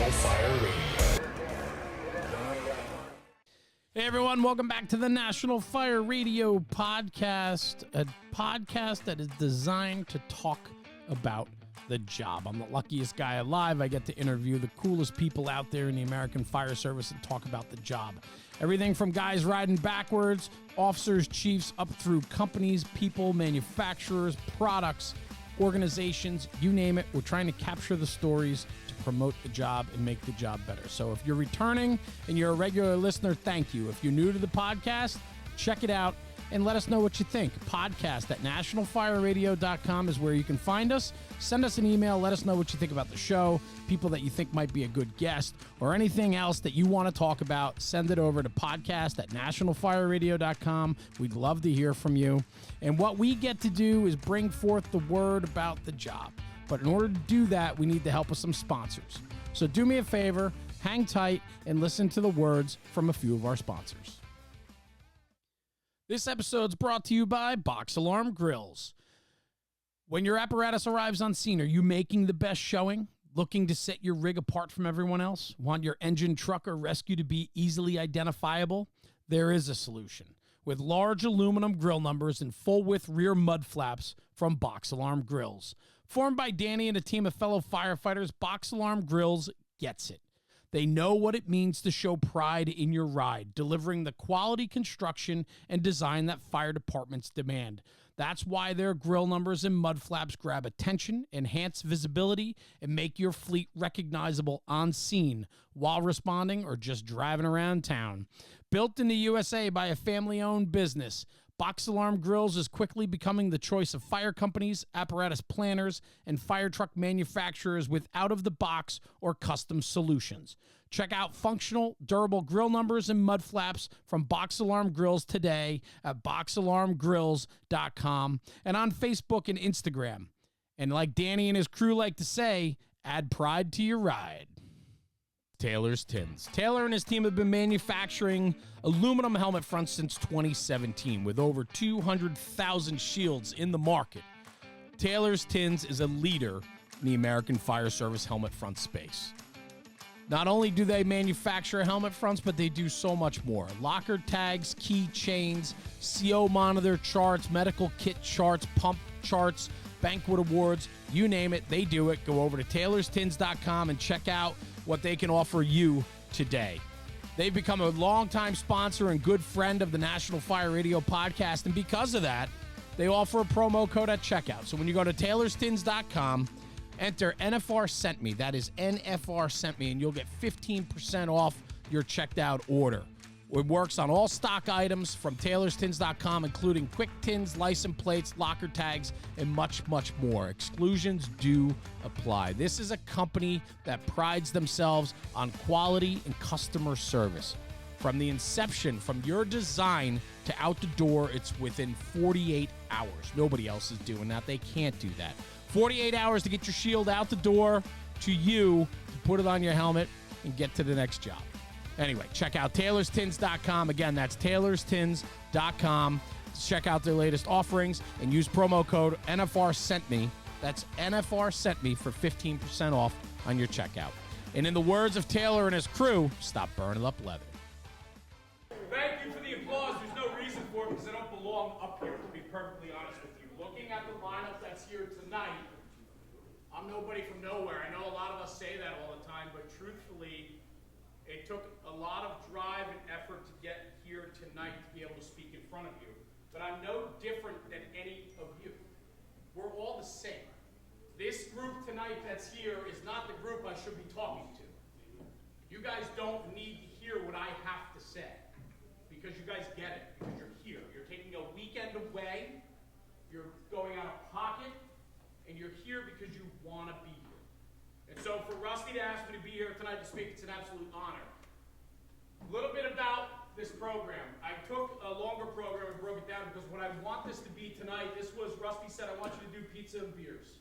National Fire Radio. Hey everyone, welcome back to the National Fire Radio podcast, a podcast that is designed to talk about the job. I'm the luckiest guy alive. I get to interview the coolest people out there in the American Fire Service and talk about the job. Everything from guys riding backwards, officers, chiefs, up through companies, people, manufacturers, products, organizations, you name it. We're trying to capture the stories to promote the job and make the job better. So if you're returning and you're a regular listener, thank you. If you're new to the podcast, check it out and let us know what you think. Podcast at nationalfireradio.com is where you can find us. Send us an email. Let us know what you think about the show, people that you think might be a good guest, or anything else that you want to talk about. Send it over to podcast at nationalfireradio.com. We'd love to hear from you. And what we get to do is bring forth the word about the job. But in order to do that, we need the help of some sponsors. So do me a favor, hang tight, and listen to the words from a few of our sponsors. This episode's brought to you by Box Alarm Grills. When your apparatus arrives on scene, are you making the best showing? Looking to set your rig apart from everyone else? Want your engine, truck, or rescue to be easily identifiable? There is a solution. With large aluminum grill numbers and full-width rear mud flaps from Box Alarm Grills. Formed by Danny and a team of fellow firefighters, Box Alarm Grills gets it. They know what it means to show pride in your ride, delivering the quality construction and design that fire departments demand. That's why their grill numbers and mud flaps grab attention, enhance visibility, and make your fleet recognizable on scene while responding or just driving around town. Built in the USA by a family-owned business, Box Alarm Grills is quickly becoming the choice of fire companies, apparatus planners, and fire truck manufacturers with out-of-the-box or custom solutions. Check out functional, durable grill numbers and mud flaps from Box Alarm Grills today at boxalarmgrills.com and on Facebook and Instagram. And like Danny and his crew like to say, add pride to your ride. Taylor's Tins. Taylor and his team have been manufacturing aluminum helmet fronts since 2017 with over 200,000 shields in the market. Taylor's Tins is a leader in the American Fire Service helmet front space. Not only do they manufacture helmet fronts, but they do so much more. Locker tags, key chains, CO monitor charts, medical kit charts, pump charts, banquet awards, you name it, they do it. Go over to taylorstins.com and check out what they can offer you today. They've become a longtime sponsor and good friend of the National Fire Radio podcast, and because of that, they offer a promo code at checkout. So when you go to taylorstins.com, enter NFR Sent Me, that is NFR Sent Me, and you'll get 15% off your checked out order. It works on all stock items from taylorstins.com, including quick tins, license plates, locker tags, and much, much more. Exclusions do apply. This is a company that prides themselves on quality and customer service. From the inception, from your design to out the door, it's within 48 hours. Nobody else is doing that. They can't do that. 48 hours to get your shield out the door to you, to put it on your helmet, and get to the next job. Anyway, check out taylorstins.com. Again, that's taylorstins.com. Check out their latest offerings and use promo code NFR Sent Me. That's NFR Sent Me for 15% off on your checkout. And in the words of Taylor and his crew, stop burning up leather. Thank you for the applause. There's no reason for it because I don't belong up here, to be perfectly honest with you. Looking at the lineup that's here tonight, I'm nobody from nowhere. I know a lot of us say that all the time, but truthfully, it took a lot of drive and effort to get here tonight to be able to speak in front of you. But I'm no different than any of you. We're all the same. This group tonight that's here is not the group I should be talking to. You guys don't need to hear what I have to say because you guys get it, because you're here. You're taking a weekend away, you're going out of pocket, and you're here because you want to be here. And so for Rusty to ask me to be here tonight to speak, it's an absolute honor. A little bit about this program. I took a longer program and broke it down because what I want this to be tonight, this was, Rusty said, I want you to do pizza and beers.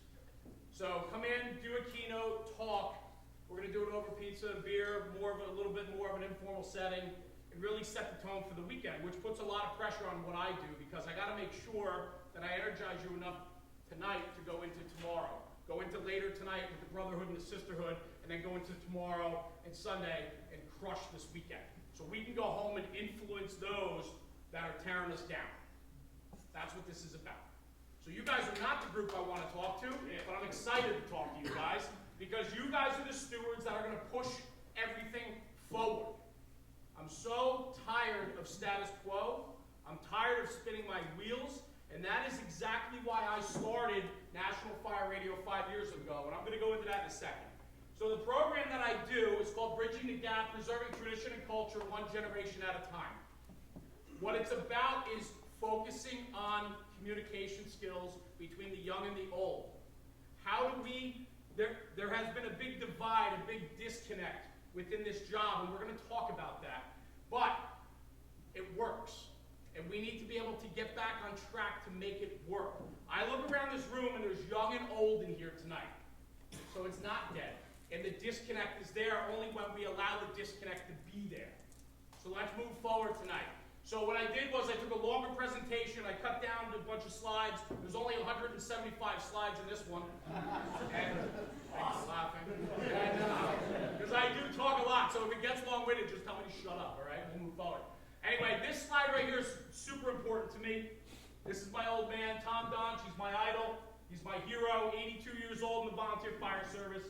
So come in, do a keynote, talk. We're going to do it over pizza and beer, a little bit more of an informal setting, and really set the tone for the weekend, which puts a lot of pressure on what I do because I got to make sure that I energize you enough tonight to go into tomorrow. go into later tonight with the brotherhood and the sisterhood, and then go into tomorrow and Sunday and crush this weekend. So we can go home and influence those that are tearing us down. That's what this is about. So you guys are not the group I want to talk to, but I'm excited to talk to you guys, because you guys are the stewards that are going to push everything forward. I'm so tired of status quo. I'm tired of spinning my wheels, and that is exactly why I started National Fire Radio 5 years ago, and I'm going to go into that in a second. So the program that I do is called Bridging the Gap, Preserving Tradition and Culture, One Generation at a Time. What it's about is focusing on communication skills between the young and the old. How do we, there has been a big divide, a big disconnect within this job, and we're going to talk about that. But it works, and we need to be able to get back on track to make it work. I look around this room, and there's young and old in here tonight, so it's not dead. And the disconnect is there only when we allow the disconnect to be there. So let's move forward tonight. So what I did was I took a longer presentation, I cut down a bunch of slides. There's only 175 slides in this one. And thanks for laughing. Because I do talk a lot, so if it gets long-winded, just tell me to shut up, all right? We'll move forward. Anyway, this slide right here is super important to me. This is my old man, Tom Donch. He's my idol. He's my hero, 82 years old in the volunteer fire service.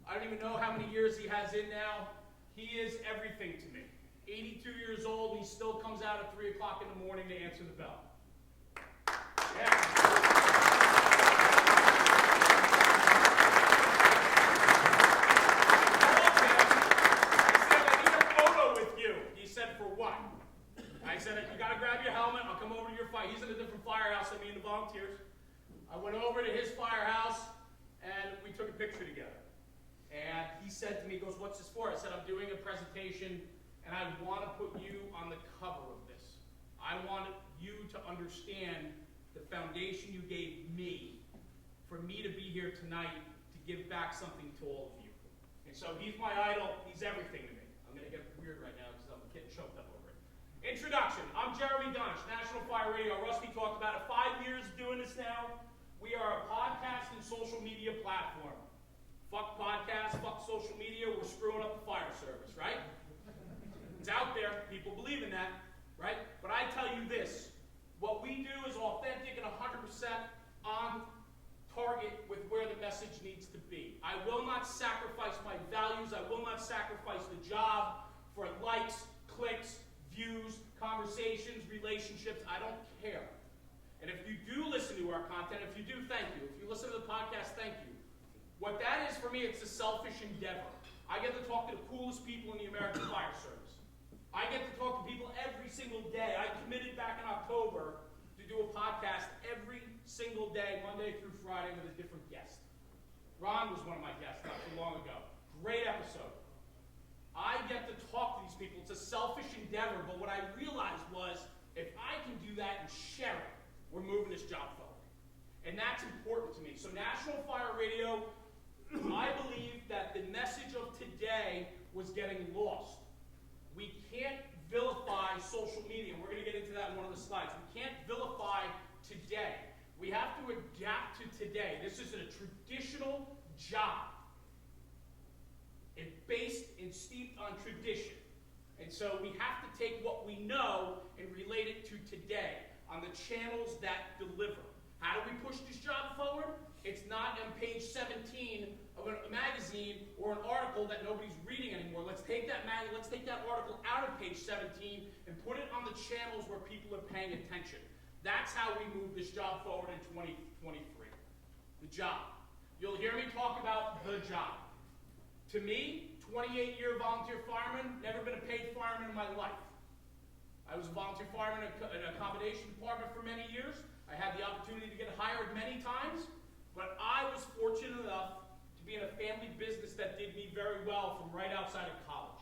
I don't even know how many years he has in now. He is everything to me. 82 years old, he still comes out at 3 o'clock in the morning to answer the bell. Yeah. I need a photo with you. He said, for what? I said, you gotta grab your helmet, I'll come over to your fire. He's in a different firehouse than me and the volunteers. I went over to his firehouse, and we took a picture together. And he said to me, he goes, what's this for? I said, I'm doing a presentation, and I want to put you on the cover of this. I want you to understand the foundation you gave me for me to be here tonight to give back something to all of you. And so he's my idol. He's everything to me. I'm going to get weird right now because I'm getting choked up over it. Introduction. I'm Jeremy Donch, National Fire Radio. Rusty talked about it. 5 years doing this now. We are a podcast and social media platform. Fuck podcasts, fuck social media, we're screwing up the fire service, right? It's out there, people believe in that, right? But I tell you this, what we do is authentic and 100% on target with where the message needs to be. I will not sacrifice my values, I will not sacrifice the job for likes, clicks, views, conversations, relationships, I don't care. And if you do listen to our content, if you do, thank you. If you listen to the podcast, thank you. What that is for me, it's a selfish endeavor. I get to talk to the coolest people in the American Fire Service. I get to talk to people every single day. I committed back in October to do a podcast every single day, Monday through Friday, with a different guest. Ron was one of my guests not too long ago. Great episode. I get to talk to these people. It's a selfish endeavor, but what I realized was, if I can do that and share it, we're moving this job forward. And that's important to me. So National Fire Radio, I believe that the message of today was getting lost. We can't vilify social media. We're going to get into that in one of the slides. We can't vilify today. We have to adapt to today. This is a traditional job. It's based and steeped on tradition. And so we have to take what we know and relate it to today on the channels that deliver. How do we push this job forward? It's not on page 17 of a magazine or an article that nobody's reading anymore. Let's take that article out of page 17 and put it on the channels where people are paying attention. That's how we move this job forward in 2023. The job. You'll hear me talk about the job. To me, 28-year volunteer fireman, never been a paid fireman in my life. I was a volunteer fireman in a accommodation department for many years. I had the opportunity to get hired many times, but I was fortunate enough to be in a family business that did me very well from right outside of college.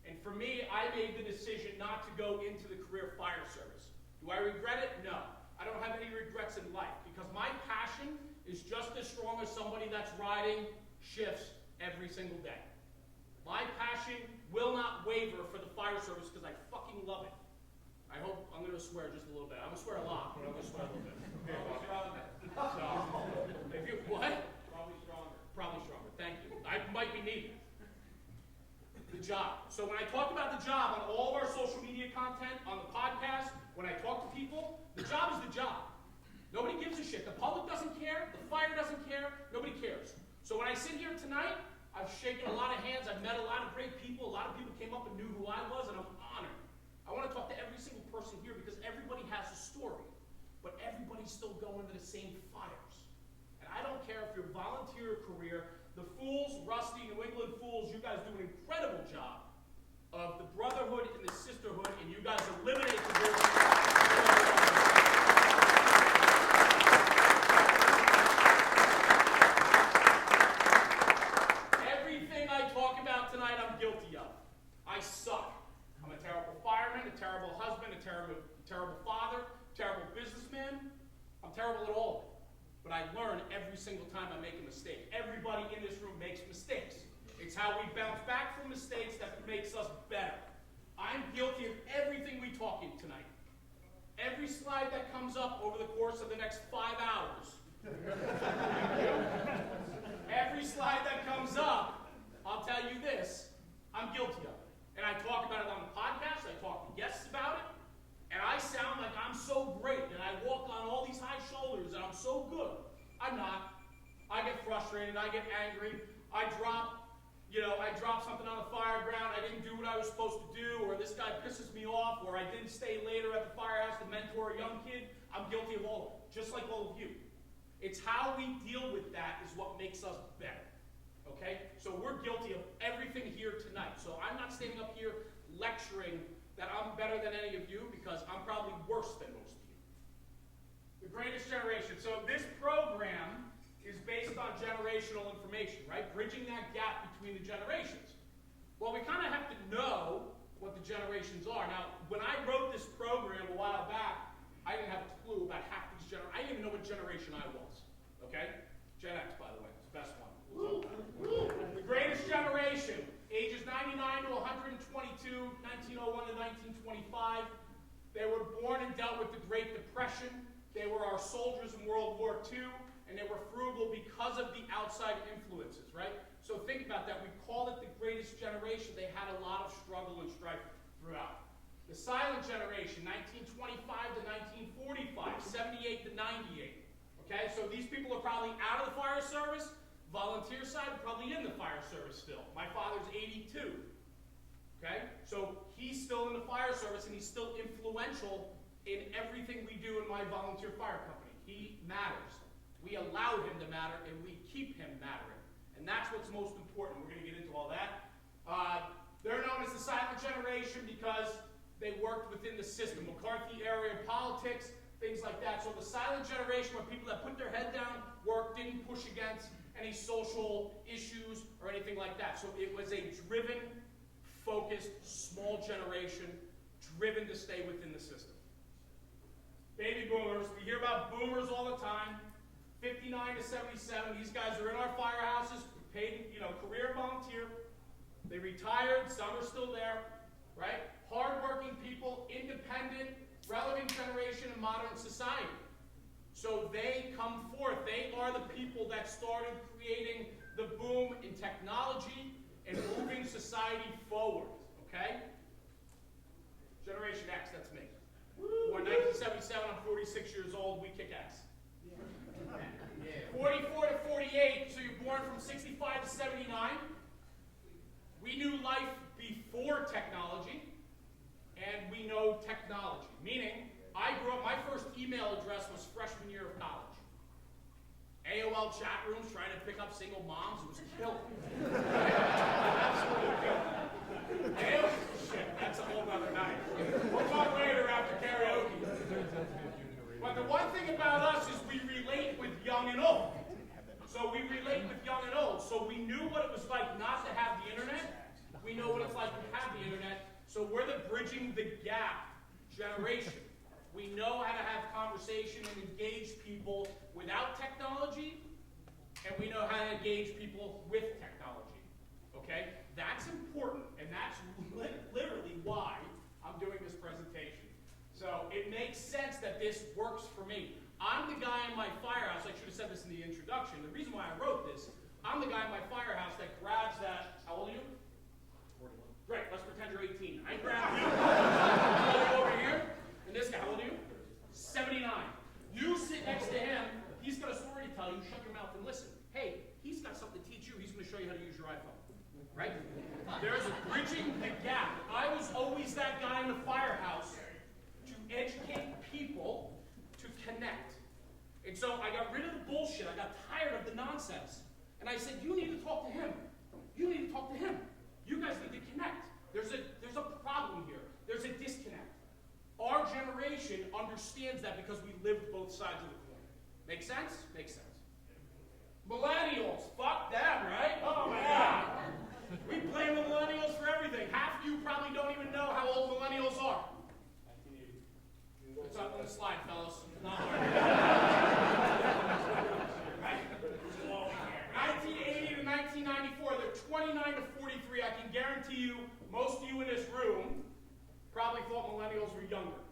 And for me, I made the decision not to go into the career fire service. Do I regret it? No. I don't have any regrets in life because my passion is just as strong as somebody that's riding shifts every single day. My passion will not waver for the fire service because I fucking love it. I hope I'm going to swear just a little bit. I'm going to swear a lot, but I'm going to swear a little bit. So, if you, what? job. So when I talk about the job on all of our social media content, on the podcast, when I talk to people, the job is the job. Nobody gives a shit. The public doesn't care. The fire doesn't care. Nobody cares. So when I sit here tonight, I've shaken a lot of hands. I've met a lot of great people. A lot of people came up and knew who I was, and I'm honored. I want to talk to every single person here because everybody has a story, but everybody's still going to the same fires. And I don't care if you're volunteer or career. The Fools, Rusty, New England Fools, you guys do an incredible job of the brotherhood and the sisterhood, and you guys eliminate the everything I talk about tonight, I'm guilty of. I suck. I'm a terrible fireman, a terrible husband, a terrible father, terrible businessman. I'm terrible at all of it. But I learn every single time I make a mistake. Everybody in this room makes mistakes. It's how we bounce back from mistakes that makes us better. I'm guilty of everything we talk in tonight. Every slide that comes up over the course of the next 5 hours. Every slide that comes up, I'll tell you this, I'm guilty of it. And I talk about it on the podcast, I talk to guests about it, and I sound like I'm so great, and I walk on all these high shoulders, and I'm so good. I'm not. I get frustrated, I get angry, I drop something on the fire ground, I didn't do what I was supposed to do, or this guy pisses me off, or I didn't stay later at the firehouse to mentor a young kid. I'm guilty of all of it, just like all of you. It's how we deal with that is what makes us better, okay? So we're guilty of everything here tonight. So I'm not standing up here lecturing that I'm better than any of you because I'm probably worse than most of you. The Greatest Generation. So this program is based on generational information, right? Bridging that gap between the generations. Well, we kind of have to know what the generations are. Now, when I wrote this program a while back, I didn't have a clue about half these generations. I didn't even know what generation I was, okay? Gen X, by the way, it's the best one. The Greatest Generation, ages 99 to 122, 1901 to 1925. They were born and dealt with the Great Depression. They were our soldiers in World War II, and they were frugal because of the outside influences, right? So think about that. We call it the Greatest Generation. They had a lot of struggle and strife throughout. The Silent Generation, 1925 to 1945, 78 to 98. Okay, so these people are probably out of the fire service. Volunteer side, probably in the fire service still. My father's 82. Okay, so he's still in the fire service and he's still influential in everything we do in my volunteer fire company. He matters. We allow him to matter and we keep him mattering. And that's what's most important. We're going to get into all that. They're known as the Silent Generation because they worked within the system, McCarthy area politics, things like that. So the Silent Generation were people that put their head down, worked, didn't push against any social issues or anything like that. So it was a driven, focused, small generation, driven to stay within the system. Baby boomers, we hear about boomers all the time. 59 to 77, these guys are in our firehouses, paid, career volunteer. They retired, some are still there, right? Hardworking people, independent, relevant generation in modern society. So they come forth. They are the people that started creating the boom in technology and moving society forward, okay? Generation X, that's me. Born 1977, I'm 46 years old, we kick ass. 44 to 48, so you're born from 65 to 79. We knew life before technology, and we know technology. Meaning, I grew up, my first email address was freshman year of college. AOL chat rooms trying to pick up single moms, it was killing. Absolutely killing. Shit, that's a whole other night. We'll talk later after karaoke. But the one thing about us is we relate with young and old. So we relate with young and old. So we knew what it was like not to have the internet. We know what it's like to have the internet. So we're the bridging the gap generation. We know how to have conversation and engage people without technology, and we know how to engage people with technology. Okay? That's important, and that's literally why I'm doing this presentation. So it makes sense that this works for me. I'm the guy in my firehouse, I should have said this in the introduction, the reason why I wrote this, I'm the guy in my firehouse that grabs that, how old are you? 41. I grabbed you. How old are you over here? And this guy, how old are you? 79. You sit next to him. He's got a story to tell you. Shut your mouth and listen. Hey, he's got something to teach you. He's going to show you how to use your iPhone. Right? There's a bridging the gap. I was always that guy in the firehouse to educate people to connect. And so I got rid of the bullshit. I got tired of the nonsense. And I said, you need to talk to him. You need to talk to him. You guys need to connect. There's a problem here. There's a disconnect. Our generation understands that because we lived both sides of the coin. Make sense? Makes sense. Millennials, fuck them, right? Oh my God. We blame the millennials for everything. Half of you probably don't even know how old millennials are. It's up on the slide, fellas. Not hard. Right? 1980 to 1994, they're 29 to 43. I can guarantee you, most of you in this room probably thought millennials were younger.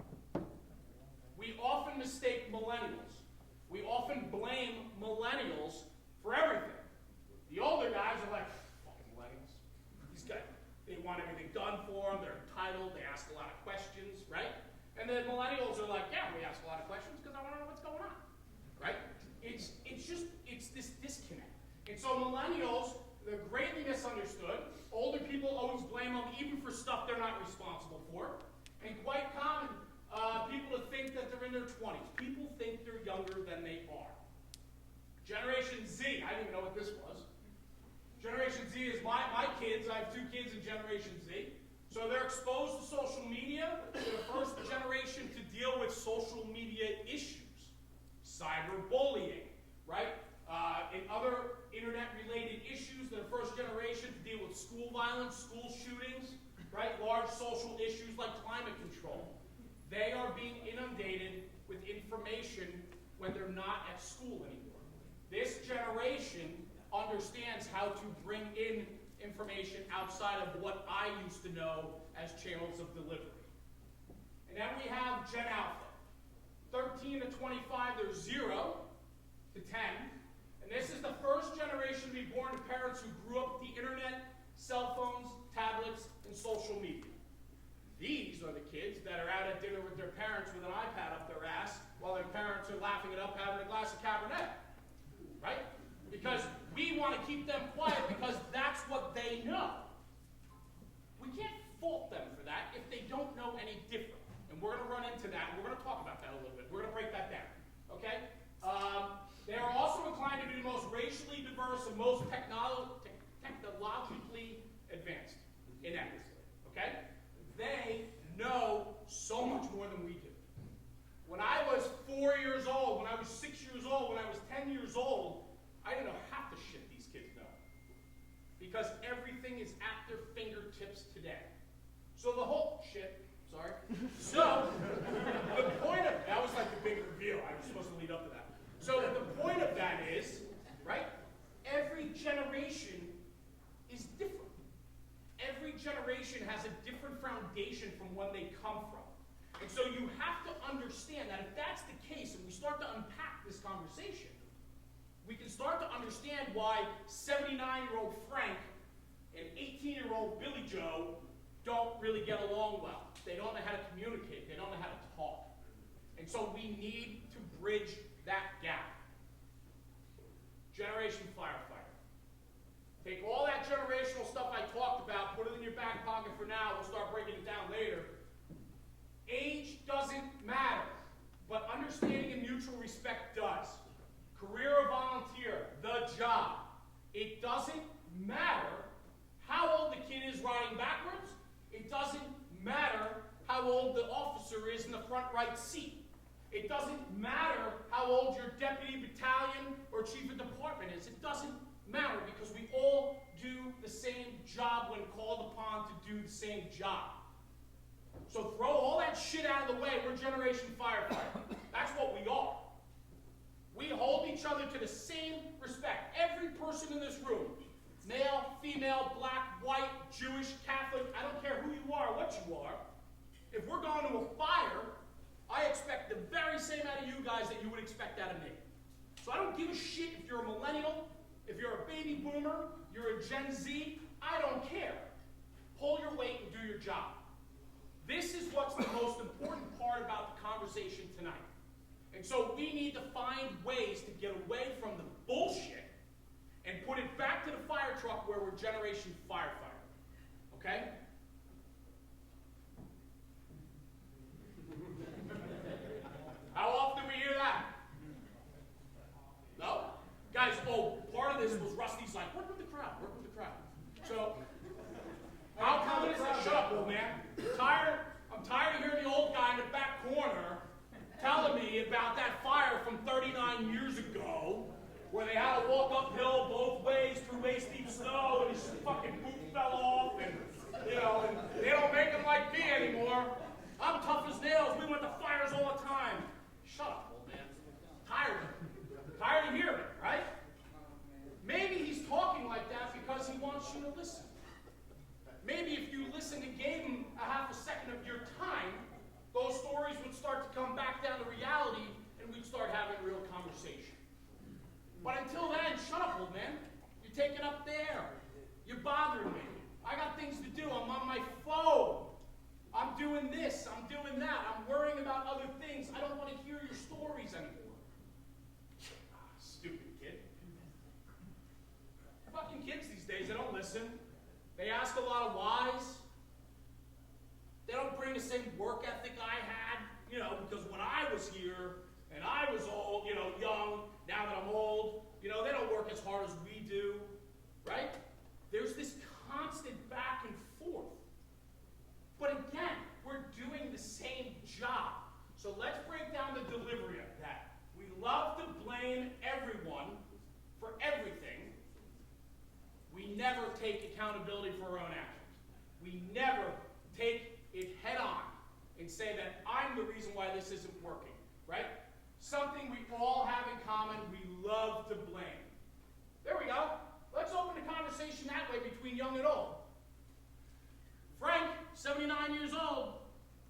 We often mistake millennials. We often blame millennials for everything. The older guys are like, fucking millennials. These guys, they want everything done for them. They're entitled. They ask a lot of questions, right? And then millennials are like, yeah, we ask a lot of questions because I want to know what's going on, right? It's this disconnect. And so millennials, they're greatly misunderstood. Older people always blame them even for stuff they're not responsible for. And quite common, people to think that they're in their 20s. People think they're younger than they are. Generation Z, I didn't even know what this was. Generation Z is my kids. I have 2 kids in Generation Z. So they're exposed to social media. They're the first generation to deal with social media issues. Cyberbullying, right? And other internet-related issues. They're the first generation to deal with school violence, school shootings, right? Large social issues like climate control. They are being inundated with information when they're not at school anymore. This generation understands how to bring in information outside of what I used to know as channels of delivery. And then we have Gen Alpha. 13 to 25, they're 0 to 10. And this is the first generation to be born to parents who grew up with the internet, cell phones, tablets, and social media. These are the kids that are out at dinner with their parents with an iPad up their ass while their parents are laughing it up having a glass of Cabernet, right? Because we want to keep them quiet because that's what they know. We can't fault them for that if they don't know any different. And we're going to run into that, and we're going to talk about that a little bit. We're going to break that down, okay? They are also inclined to be the most racially diverse and most technologically advanced in that, okay? They know so much more than we do. When I was 4 years old, when I was 6 years old, when I was 10 years old, I didn't know half the shit these kids know. Because everything is at their fingertips today. So the whole shit, sorry. So the point of that was like the big reveal. I was supposed to lead up to that. So the point of that is, right? Every generation is different. Every generation has a different foundation from when they come from. And so you have to understand that if that's the case, and we start to unpack this conversation, we can start to understand why 79-year-old Frank and 18-year-old Billy Joe don't really get along well. They don't know how to communicate. They don't know how to talk. And so we need to bridge that gap. Generation firefighter. Take all that generational stuff I talked about, put it in your back pocket for now, we'll start breaking it down later. Age doesn't matter, but understanding and mutual respect does. Career or volunteer, the job. It doesn't matter how old the kid is riding backwards. It doesn't matter how old the officer is in the front right seat. It doesn't matter how old your deputy battalion or chief of department is. It doesn't matter because we all do the same job when called upon to do the same job. So throw all that shit out of the way. We're Generation Firefighter. That's what we are. We hold each other to the same respect. Every person in this room, male, female, black, white, Jewish, Catholic, I don't care who you are, what you are, if we're going to a fire, I expect the very same out of you guys that you would expect out of me. So I don't give a shit if you're a millennial, if you're a baby boomer, you're a Gen Z, I don't care. Pull your weight and do your job. This is what's the most important part about the conversation tonight. And so we need to find ways to get away from the bullshit and put it back to the fire truck where we're generation firefighter. Okay? How often do we hear that? No? Guys, part of this was Rusty's like, work with the crowd, work with the crowd. So, how common is that? Shut up, old man. I'm tired of hearing the old guy in the back corner telling me about that fire from 39 years ago where they had to walk uphill both ways through waist-deep snow and his fucking boot fell off and, and they don't make them like me anymore. I'm tough as nails. We went to fires all the time. Shut up, old man. Tired of hearing it, right? Maybe he's talking like that because he wants you to listen. Maybe if you listened and gave him a half a second of your time, those stories would start to come back down to reality and we'd start having real conversation. But until then, shut up, old man. You're taking up there. You're bothering me. I got things to do. I'm on my phone. I'm doing this. I'm doing that. I'm worrying about other things. I don't want to hear your stories anymore. Stupid kid. Fucking kids these days, they don't listen. They ask a lot of whys. They don't bring the same work ethic I had, because when I was here and I was old, young, now that I'm old, they don't work as hard as we do, right? There's this constant back and forth. But again, we're doing the same job. So let's break down the delivery of that. We love to blame everyone for everything. We never take accountability for our own actions. We never take it head on and say that I'm the reason why this isn't working, right? Something we all have in common, we love to blame. There we go. Let's open the conversation that way between young and old. Frank, 79 years old.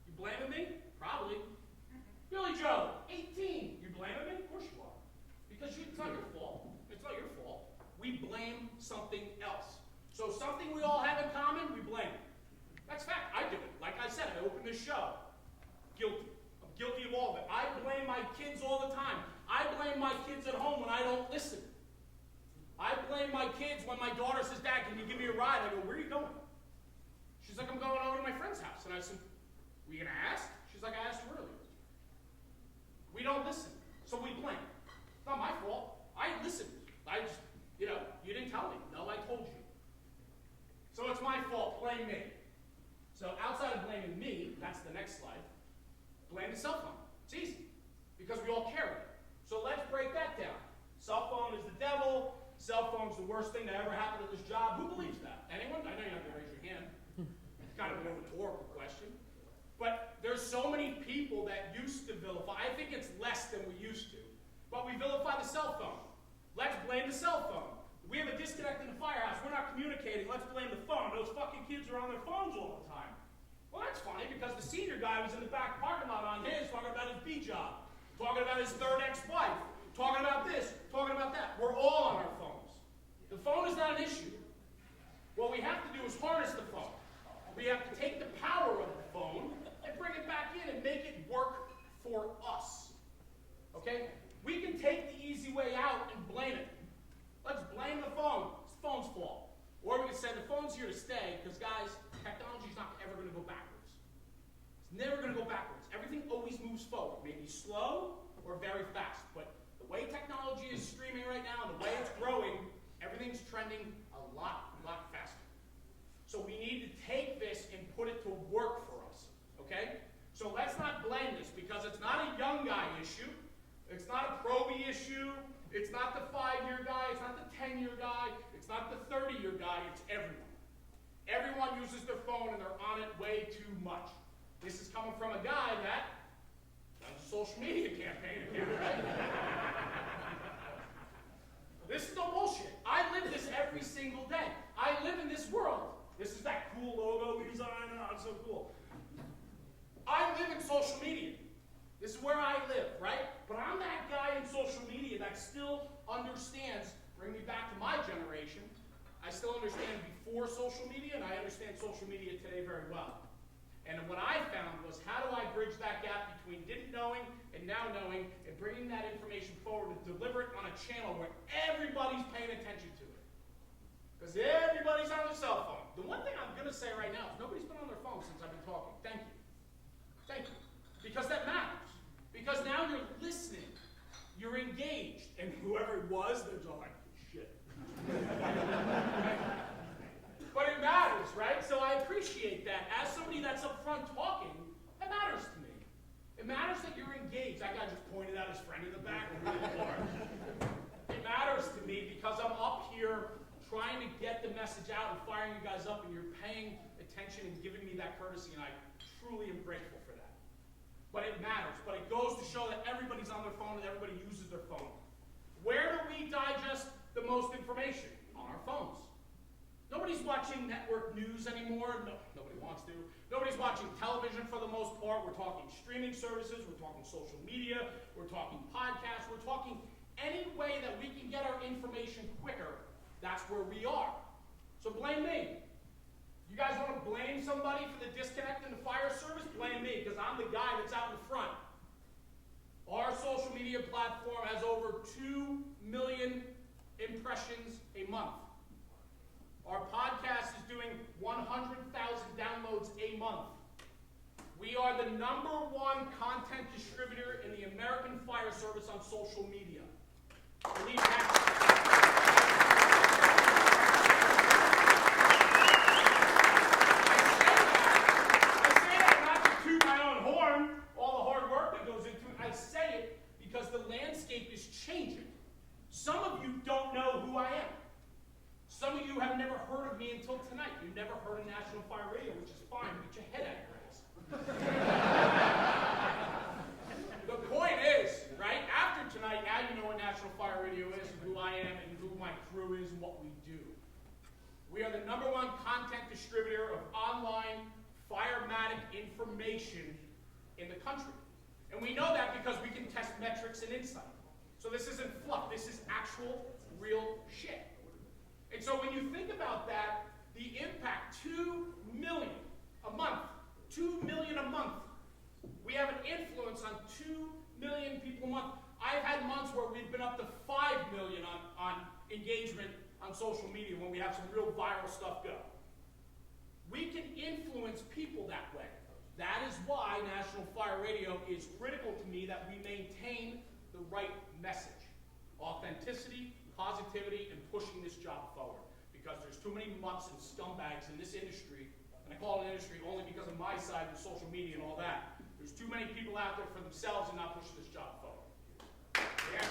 You blaming me? Probably. Billy Joe, 18. You blaming me? Of course you are. Because it's not your fault. It's not your fault. We blame something else. So something we all have in common, we blame. That's fact. I do it. Like I said, I opened this show. Guilty. I'm guilty of all of it. I blame my kids all the time. I blame my kids at home when I don't listen. I blame my kids when my daughter says, Dad, can you give me a ride? I go, where are you going? She's like, I'm going over to my friend's house. And I said, were you going to ask? She's like, I asked you earlier. We don't listen. So we blame. It's not my fault. I listened. I just, you didn't tell me. No, I told you. So it's my fault. Blame me. So outside of blaming me, that's the next slide, blame the cell phone. It's easy. Because we all carry it. So let's break that down. Cell phone is the devil. Cell phone's the worst thing that ever happened at this job. Who believes that? Anyone? I know you're not going to raise your hand. It's kind of a rhetorical question. But there's so many people that used to vilify. I think it's less than we used to. But we vilify the cell phone. Let's blame the cell phone. We have a disconnect in the firehouse. We're not communicating. Let's blame the phone. Those fucking kids are on their phones all the time. Well, that's funny because the senior guy was in the back parking lot on his, talking about his B job, talking about his third ex-wife, talking about this, talking about that. We're all on our phones. The phone is not an issue. What we have to do is harness the phone. We have to take the power of the phone and bring it back in and make it work for us. Okay? We can take the easy way out and blame it. Let's blame the phone. It's the phone's fault. Or we can say the phone's here to stay because, guys, technology's not ever going to go backwards. It's never going to go backwards. Everything always moves forward. Maybe slow or very fast. But the way technology is streaming right now and the way it's growing, everything's trending a lot faster. So we need to take this and put it to work for us. Okay? So let's not blame this because it's not a young guy issue. It's not a probie issue. It's not the 5-year guy. It's not the 10-year guy. It's not the 30-year guy. It's everyone. Everyone uses their phone and they're on it way too much. This is coming from a guy that does a social media campaign again, right? This is no bullshit. I live this every single day. I live in this world. This is that cool logo we design. Oh, it's so cool. I live in social media. This is where I live, right? But I'm that guy in social media that still understands, bring me back to my generation, I still understand before social media, and I understand social media today very well. And what I found was, how do I bridge that gap between didn't knowing and now knowing, and bringing that information forward and deliver it on a channel where everybody's paying attention to it. Because everybody's on their cell phone. The one thing I'm going to say right now is nobody's been on their phone since I've been talking. Thank you. Thank you. Because that matters. Because now you're listening. You're engaged. And whoever it was, they're just like, shit. But it matters, right? So I appreciate that. As somebody that's up front talking, that matters to me. It matters that you're engaged. That guy just pointed out his friend in the back. It matters to me because I'm up here trying to get the message out and firing you guys up, and you're paying attention and giving me that courtesy, and I truly am grateful for that. But it matters. But it goes to show that everybody's on their phone and everybody uses their phone. Where do we digest the most information? On our phones. Nobody's watching network news anymore. No, nobody wants to. Nobody's watching television for the most part. We're talking streaming services. We're talking social media. We're talking podcasts. We're talking any way that we can get our information quicker. That's where we are. So blame me. You guys want to blame somebody for the disconnect in the fire service? Blame me, because I'm the guy that's out in front. Our social media platform has over 2 million impressions a month. Our podcast is doing 100,000 downloads a month. We are the #1 content distributor in the American Fire Service on social media. I say that not to toot my own horn, all the hard work that goes into it. I say it because the landscape is changing. Some of you don't know who I am. Some of you have never heard of me until tonight. You've never heard of National Fire Radio, which is fine. Get your head out of your ass. The point is, right, after tonight, now you know what National Fire Radio is, and who I am, and who my crew is, and what we do. We are the #1 content distributor of online firematic information in the country. And we know that because we can test metrics and insight. So this isn't fluff. This is actual, real shit. And so when you think about that, the impact, 2 million a month, 2 million a month. We have an influence on 2 million people a month. I've had months where we've been up to 5 million on engagement on social media when we have some real viral stuff go. We can influence people that way. That is why National Fire Radio is critical to me, that we maintain the right message. Authenticity, positivity, and pushing this job forward. Because there's too many mutts and scumbags in this industry, and I call it an industry only because of my side with social media and all that. There's too many people out there for themselves and not pushing this job forward. Yeah.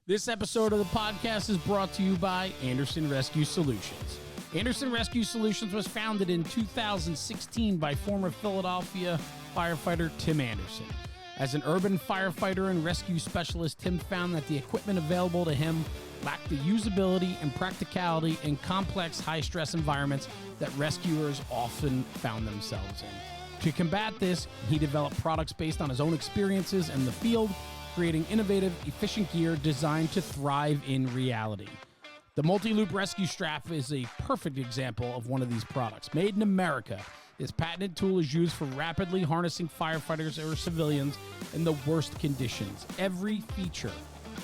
This episode of the podcast is brought to you by Anderson Rescue Solutions. Anderson Rescue Solutions was founded in 2016 by former Philadelphia firefighter Tim Anderson. As an urban firefighter and rescue specialist, Tim found that the equipment available to him lacked the usability and practicality in complex, high-stress environments that rescuers often found themselves in. To combat this, he developed products based on his own experiences in the field, creating innovative, efficient gear designed to thrive in reality. The multi-loop rescue strap is a perfect example of one of these products. Made in America, this patented tool is used for rapidly harnessing firefighters or civilians in the worst conditions. Every feature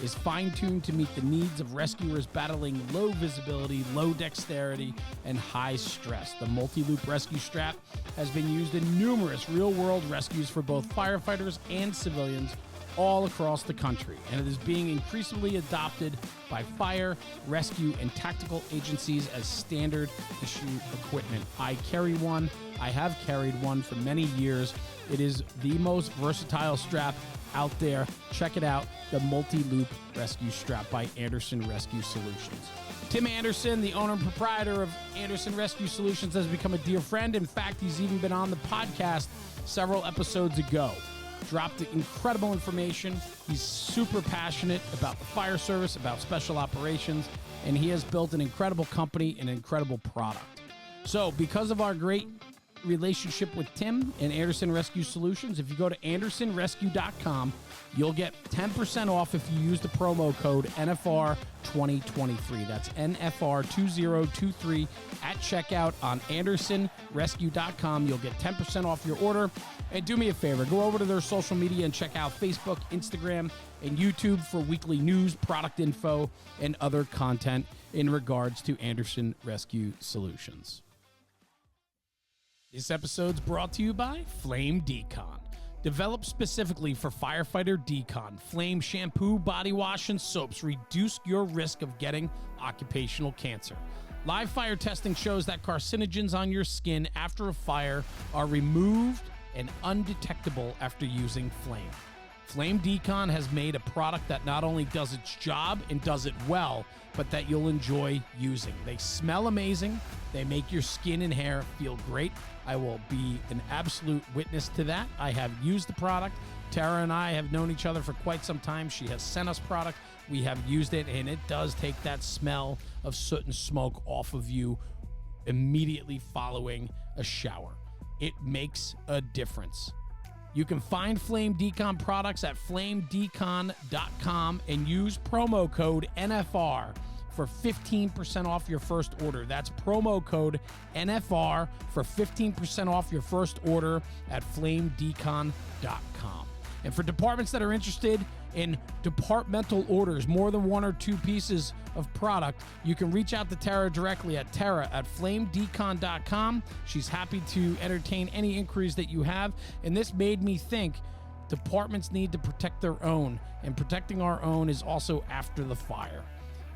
is fine-tuned to meet the needs of rescuers battling low visibility, low dexterity, and high stress. The multi-loop rescue strap has been used in numerous real-world rescues for both firefighters and civilians all across the country, and it is being increasingly adopted by fire, rescue, and tactical agencies as standard issue equipment. I carry one. I have carried one for many years. It is the most versatile strap out there. Check it out, the Multi-Loop Rescue Strap by Anderson Rescue Solutions. Tim Anderson, the owner and proprietor of Anderson Rescue Solutions, has become a dear friend. In fact, he's even been on the podcast several episodes ago. Dropped incredible information. He's super passionate about the fire service, about special operations, and he has built an incredible company, an incredible product. So because of our great relationship with Tim and Anderson Rescue Solutions, if you go to andersonrescue.com, you'll get 10% off if you use the promo code NFR 2023. That's NFR 2023 at checkout on AndersonRescue.com. You'll get 10% off your order. And do me a favor, go over to their social media and check out Facebook, Instagram, and YouTube for weekly news, product info, and other content in regards to Anderson Rescue Solutions. This episode's brought to you by Flame Decon. Developed specifically for firefighter decon, Flame shampoo, body wash, and soaps reduce your risk of getting occupational cancer. Live fire testing shows that carcinogens on your skin after a fire are removed and undetectable after using Flame. Flame Decon has made a product that not only does its job and does it well, but that you'll enjoy using. They smell amazing. They make your skin and hair feel great. I will be an absolute witness to that. I have used the product. Tara and I have known each other for quite some time. She has sent us product. We have used it, and it does take that smell of soot and smoke off of you immediately following a shower. It makes a difference. You can find Flame Decon products at flamedecon.com and use promo code NFR for 15% off your first order. That's promo code NFR for 15% off your first order at flamedecon.com. And for departments that are interested in departmental orders, more than one or two pieces of product, you can reach out to Tara directly at tara@flamedecon.com. She's happy to entertain any inquiries that you have. And this made me think departments need to protect their own, and protecting our own is also after the fire.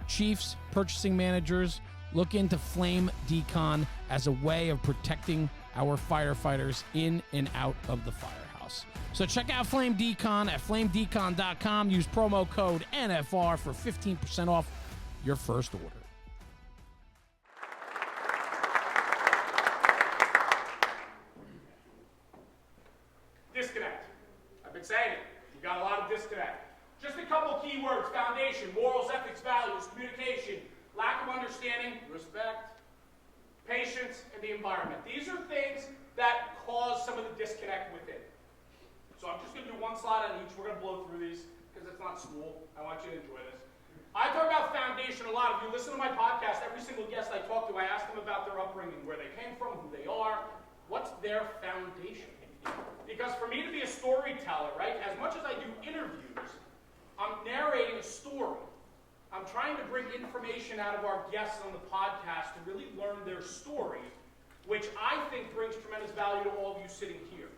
Chiefs, purchasing managers, look into Flame Decon as a way of protecting our firefighters in and out of the firehouse. So check out Flame Decon at flamedecon.com. Use promo code NFR for 15% off your first order. Disconnect. I've been saying it. You got a lot of disconnect. Just a couple key words: foundation, morals, ethics, values, communication, lack of understanding, respect, patience, and the environment. These are things that cause some of the disconnect within. So I'm just going to do one slide on each. We're going to blow through these because it's not school. I want you to enjoy this. I talk about foundation a lot. If you listen to my podcast, every single guest I talk to, I ask them about their upbringing, where they came from, who they are, what's their foundation. Because for me to be a storyteller, right, as much as I do interviews, I'm narrating a story. I'm trying to bring information out of our guests on the podcast to really learn their story, which I think brings tremendous value to all of you sitting here.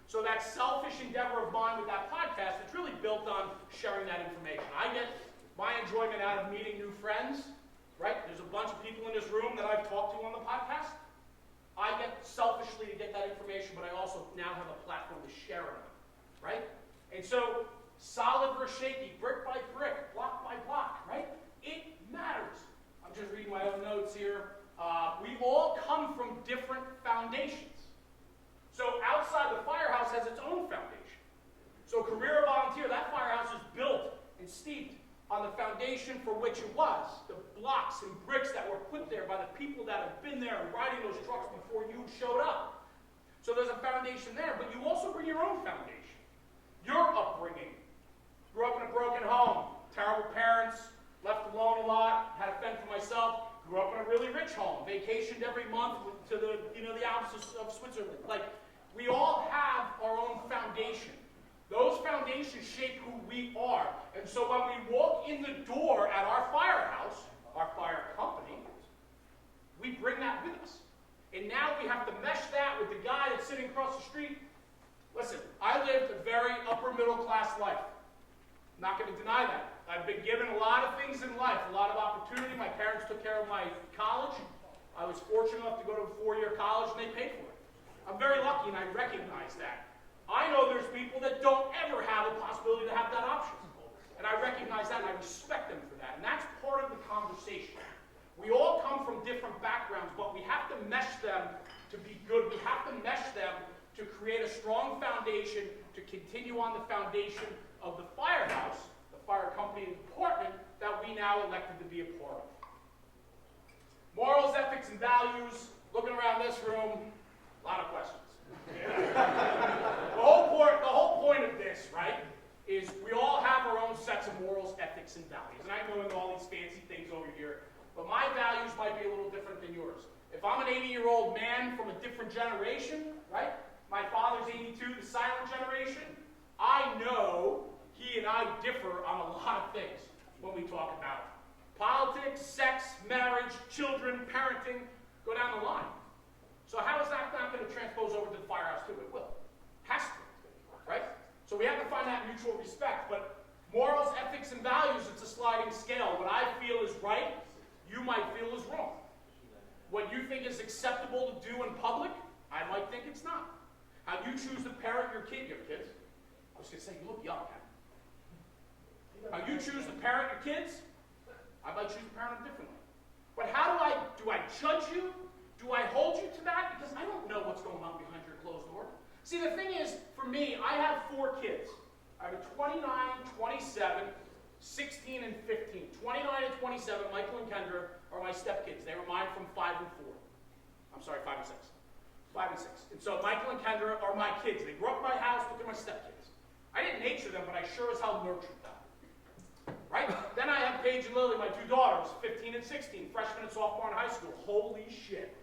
So that selfish endeavor of mine with that podcast, it's really built on sharing that information. I get my enjoyment out of meeting new friends, right? There's a bunch of people in this room that I've talked to on the podcast. I get selfishly to get that information, but I also now have a platform to share it on, right? And so, solid versus shaky, brick by brick, block by block, right? It matters. I'm just reading my own notes here. We all come from different foundations. So outside the firehouse has its own foundation. So career volunteer, that firehouse is built and steeped on the foundation for which it was. The blocks and bricks that were put there by the people that have been there and riding those trucks before you showed up. So there's a foundation there, but you also bring your own foundation. Your upbringing. Grew up in a broken home, terrible parents, left alone a lot, had to fend for myself. Grew up in a really rich home, vacationed every month to the Alps of Switzerland. Like, we all have our own foundation. Those foundations shape who we are. And so when we walk in the door at our firehouse, our fire company, we bring that with us. And now we have to mesh that with the guy that's sitting across the street. Listen, I lived a very upper middle class life. I'm not going to deny that. I've been given a lot of things in life, a lot of opportunity. My parents took care of my college. I was fortunate enough to go to a 4-year college, and they paid for it. I'm very lucky, and I recognize that. I know there's people that don't ever have a possibility to have that option. And I recognize that, and I respect them for that. And that's part of the conversation. We all come from different backgrounds, but we have to mesh them to be good. We have to mesh them to create a strong foundation to continue on the foundation of the firehouse, the fire company and department that we now elected to be a part of. Morals, ethics, and values. Looking around this room, a lot of questions. The whole point of this, right, is we all have our own sets of morals, ethics, and values. And I go into all these fancy but my values might be a little different than yours. If I'm an 80-year-old man from a different generation, right? My father's 82, the silent generation. I know he and I differ on a lot of things when we talk about politics, sex, marriage, children, parenting, go down the line. So how is that not going to transpose over to the firehouse too? It will. Has to, right? So we have to find that mutual respect. But morals, ethics, and values, it's a sliding scale. What I feel is right, you might feel is wrong. What you think is acceptable to do in public, I might think it's not. How you choose to parent your kids. I was going to say, you look young, man. How you choose to parent your kids, I might choose to parent them differently. But how do I judge you? Do I hold you to that? Because I don't know what's going on behind your closed door. See, the thing is, for me, I have 4 kids. I have a 29, 27, 16, and 15. 29 and 27, Michael and Kendra, are my stepkids. They were mine from 5 and 4. I'm sorry, 5 and 6. 5 and 6. And so Michael and Kendra are my kids. They grew up in my house, but they're my stepkids. I didn't nature them, but I sure as hell nurtured them. Right? Then I have Paige and Lily, my 2 daughters, 15 and 16, freshman and sophomore in high school. Holy shit.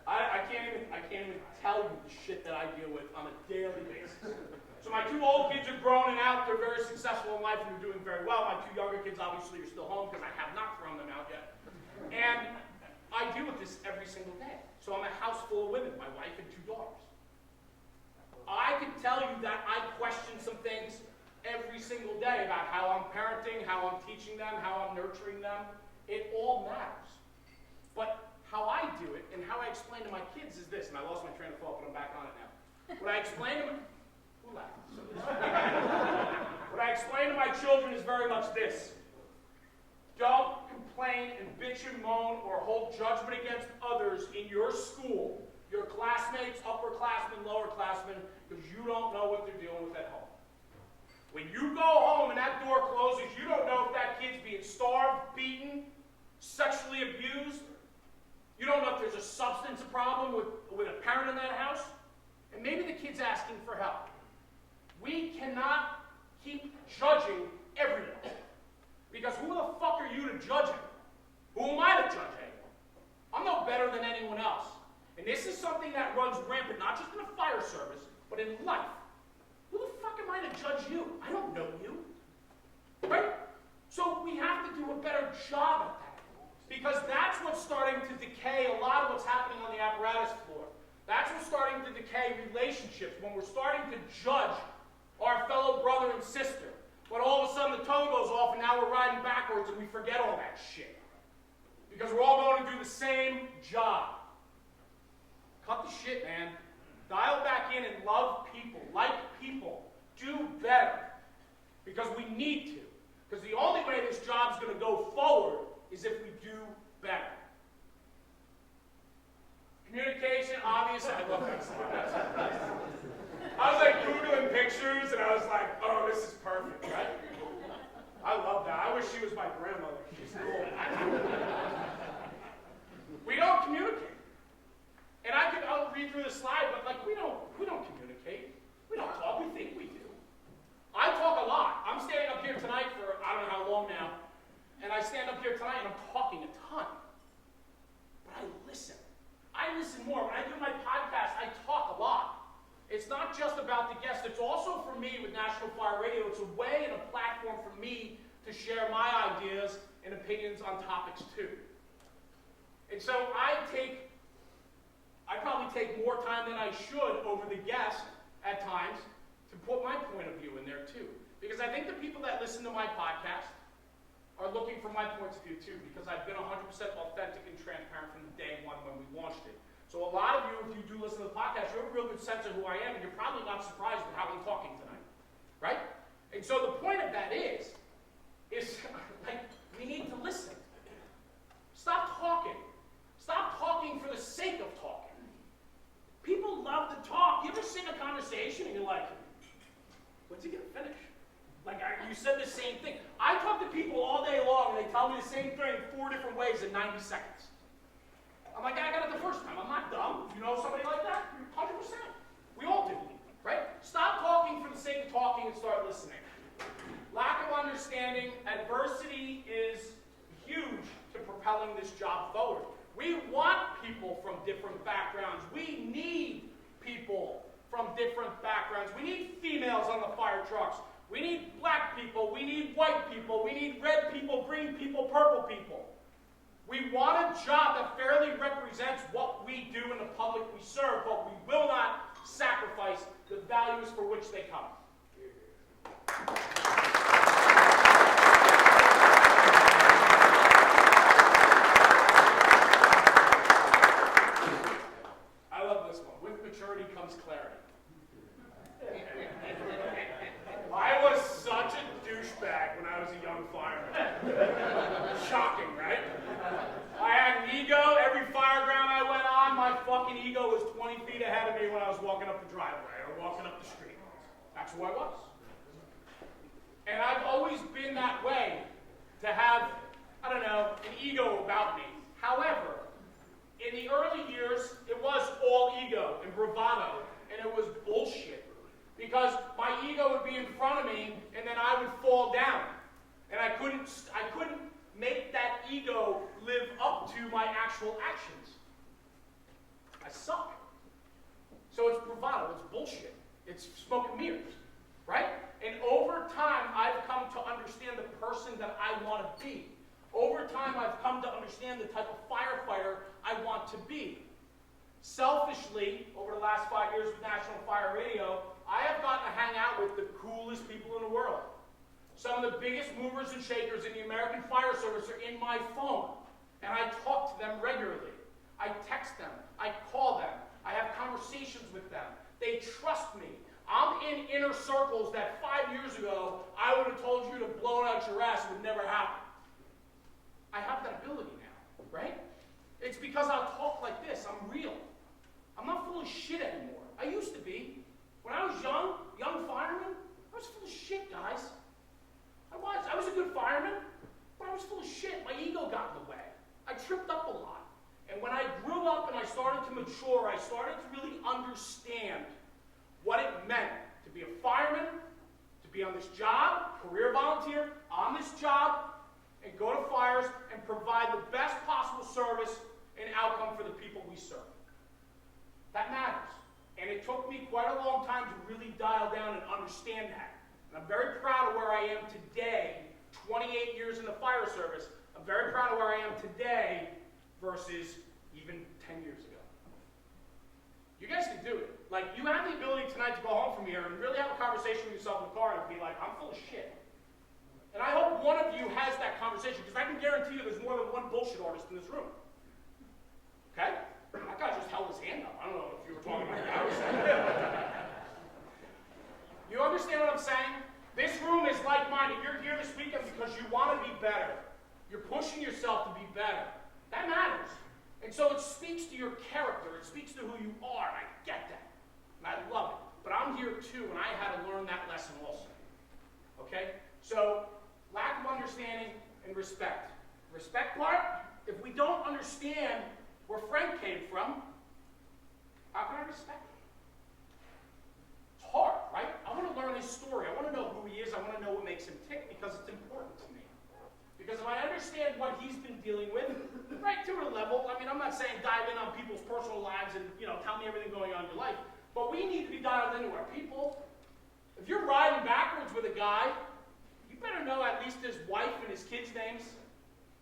I can't even tell you the shit that I deal with on a daily basis. So my 2 old kids are grown and out. They're very successful in life and they're doing very well. My 2 younger kids obviously are still home because I have not thrown them out yet. And I deal with this every single day. So I'm a house full of women, my wife and 2 daughters. I can tell you that I question some things every single day about how I'm parenting, how I'm teaching them, how I'm nurturing them. It all matters. But how I do it and how I explain to my kids is this, and I lost my train of thought, but I'm back on it now. What I explain to my children is very much this. Don't complain and bitch and moan or hold judgment against others in your school, your classmates, upperclassmen, lowerclassmen, because you don't know what they're dealing with at home. When you go home and that door closes, you don't know if that kid's being starved, beaten, sexually abused. You don't know if there's a substance problem with a parent in that house. And maybe the kid's asking for help. We cannot keep judging everyone. Because who the fuck are you to judge him? Who am I to judge anyone? I'm no better than anyone else. And this is something that runs rampant, not just in the fire service, but in life. Who the fuck am I to judge you? I don't know you. Right? So we have to do a better job at that. Because that's what's starting to decay a lot of what's happening on the apparatus floor. That's what's starting to decay relationships, when we're starting to judge our fellow brother and sister. But all of a sudden the toe goes off and now we're riding backwards and we forget all that shit. Because we're all going to do the same job. Cut the shit, man. Dial back in and love people, like people, do better. Because we need to. Because the only way this job's going to go forward is if we do better. Communication, obviously, I love that slide. I was like Googling pictures and I was like, oh, this is perfect, right? I love that. I wish she was my grandmother. She's cool. We don't communicate. And I'll read through the slide, but like we don't communicate. We don't talk, we think we do. I talk a lot. I'm standing up here tonight for I don't know how long now, and I stand up here tonight and I'm talking a ton. But I listen. I listen more. When I do my podcast, I talk a lot. It's not just about the guests, it's also for me with National Fire Radio. It's a way and a platform for me to share my ideas and opinions on topics too. And so I probably take more time than I should over the guest at times to put my point of view in there too. Because I think the people that listen to my podcast are looking for my points of view too, because I've been 100% authentic and transparent from day one when we launched it. So a lot of you, if you do listen to the podcast, you have a real good sense of who I am, and you're probably not surprised with how I'm talking tonight, right? And so the point of that is like, we need to listen. Stop talking. Stop talking for the sake of talking. People love to talk. You ever sit in a conversation and you're like, when's he gonna finish? Like, you said the same thing. I talk to people all day long and they tell me the same thing 4 different ways in 90 seconds. I'm like, I got it the first time. I'm not dumb. You know somebody like that? 100%. We all do, right? Stop talking for the sake of talking and start listening. Lack of understanding adversity is huge to propelling this job forward. We want people from different backgrounds. We need people from different backgrounds. We need females on the fire trucks. We need black people. We need white people. We need red people, green people, purple people. We want a job that fairly represents what we do in the public we serve, but we will not sacrifice the values for which they come. I love this one. With maturity comes clarity. I was such a douchebag when I was a young fireman. Shocking, right? I had an ego. Every fire ground I went on, my fucking ego was 20 feet ahead of me when I was walking up the driveway or walking up the street. That's who I was. And I've always been that way, to have, I don't know, an ego about me. However, in the early years, it was all ego and bravado, and it was bullshit. Because my ego would be in front of me, and then I would fall down. And I couldn't make that ego live up to my actual actions. I suck. So it's bravado, it's bullshit. It's smoke and mirrors, right? And over time, I've come to understand the person that I want to be. Over time, I've come to understand the type of firefighter I want to be. Selfishly, over the last 5 years with National Fire Radio, I have gotten to hang out with the coolest people in the world. Some of the biggest movers and shakers in the American Fire Service are in my phone, and I talk to them regularly. I text them, I call them, I have conversations with them. They trust me. I'm in inner circles that 5 years ago, I would have told you to blow it out your ass. It would never happen. I have that ability now, right? It's because I'll talk like this. I'm real. I'm not full of shit anymore. I used to be. When I was young fireman, I was full of shit, guys. I was a good fireman, but I was full of shit. My ego got in the way. I tripped up a lot. And when I grew up and I started to mature, I started to really understand what it meant to be a fireman, to be on this job, career volunteer, on this job, and go to fires and provide the best possible service and outcome for the people we serve. That matters. And it took me quite a long time to really dial down and understand that. And I'm very proud of where I am today, 28 years in the fire service. I'm very proud of where I am today versus even 10 years ago. You guys can do it. Like, you have the ability tonight to go home from here and really have a conversation with yourself in the car and be like, I'm full of shit. And I hope one of you has that conversation, because I can guarantee you there's more than one bullshit artist in this room. Okay? That guy just held his hand up. I don't know if you were talking about that. You understand what I'm saying? This room is like-minded. You're here this weekend because you want to be better. You're pushing yourself to be better. That matters. And so it speaks to your character. It speaks to who you are. And I get that. And I love it. But I'm here too, and I had to learn that lesson also. Okay? So, lack of understanding and respect. Respect part, if we don't understand where Frank came from, how can I respect him? It's hard, right? I want to learn his story. I want to know who he is. I want to know what makes him tick, because it's important to me. Because if I understand what he's been dealing with, right to a level, I mean, I'm not saying dive in on people's personal lives and, tell me everything going on in your life, but we need to be dialed into our people. If you're riding backwards with a guy, you better know at least his wife and his kids' names.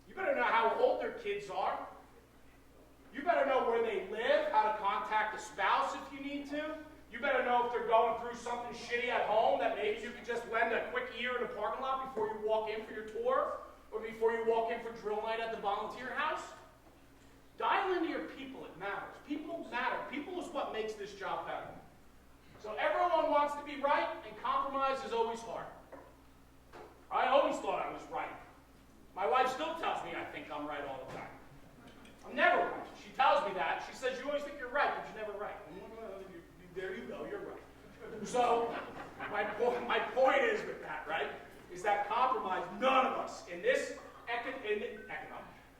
You better know how old their kids are. You better know where they live, how to contact a spouse if you need to. You better know if they're going through something shitty at home that maybe you could just lend a quick ear in the parking lot before you walk in for your tour, or before you walk in for drill night at the volunteer house. Dial into your people. It matters. People matter. People is what makes this job better. So everyone wants to be right, and compromise is always hard. I always thought I was right. My wife still tells me I think I'm right all the time. I'm never right. She tells me that. She says, you always think you're right, but you're never right. There you go, you're right. So my point is with that, right, is that compromise, none of us in this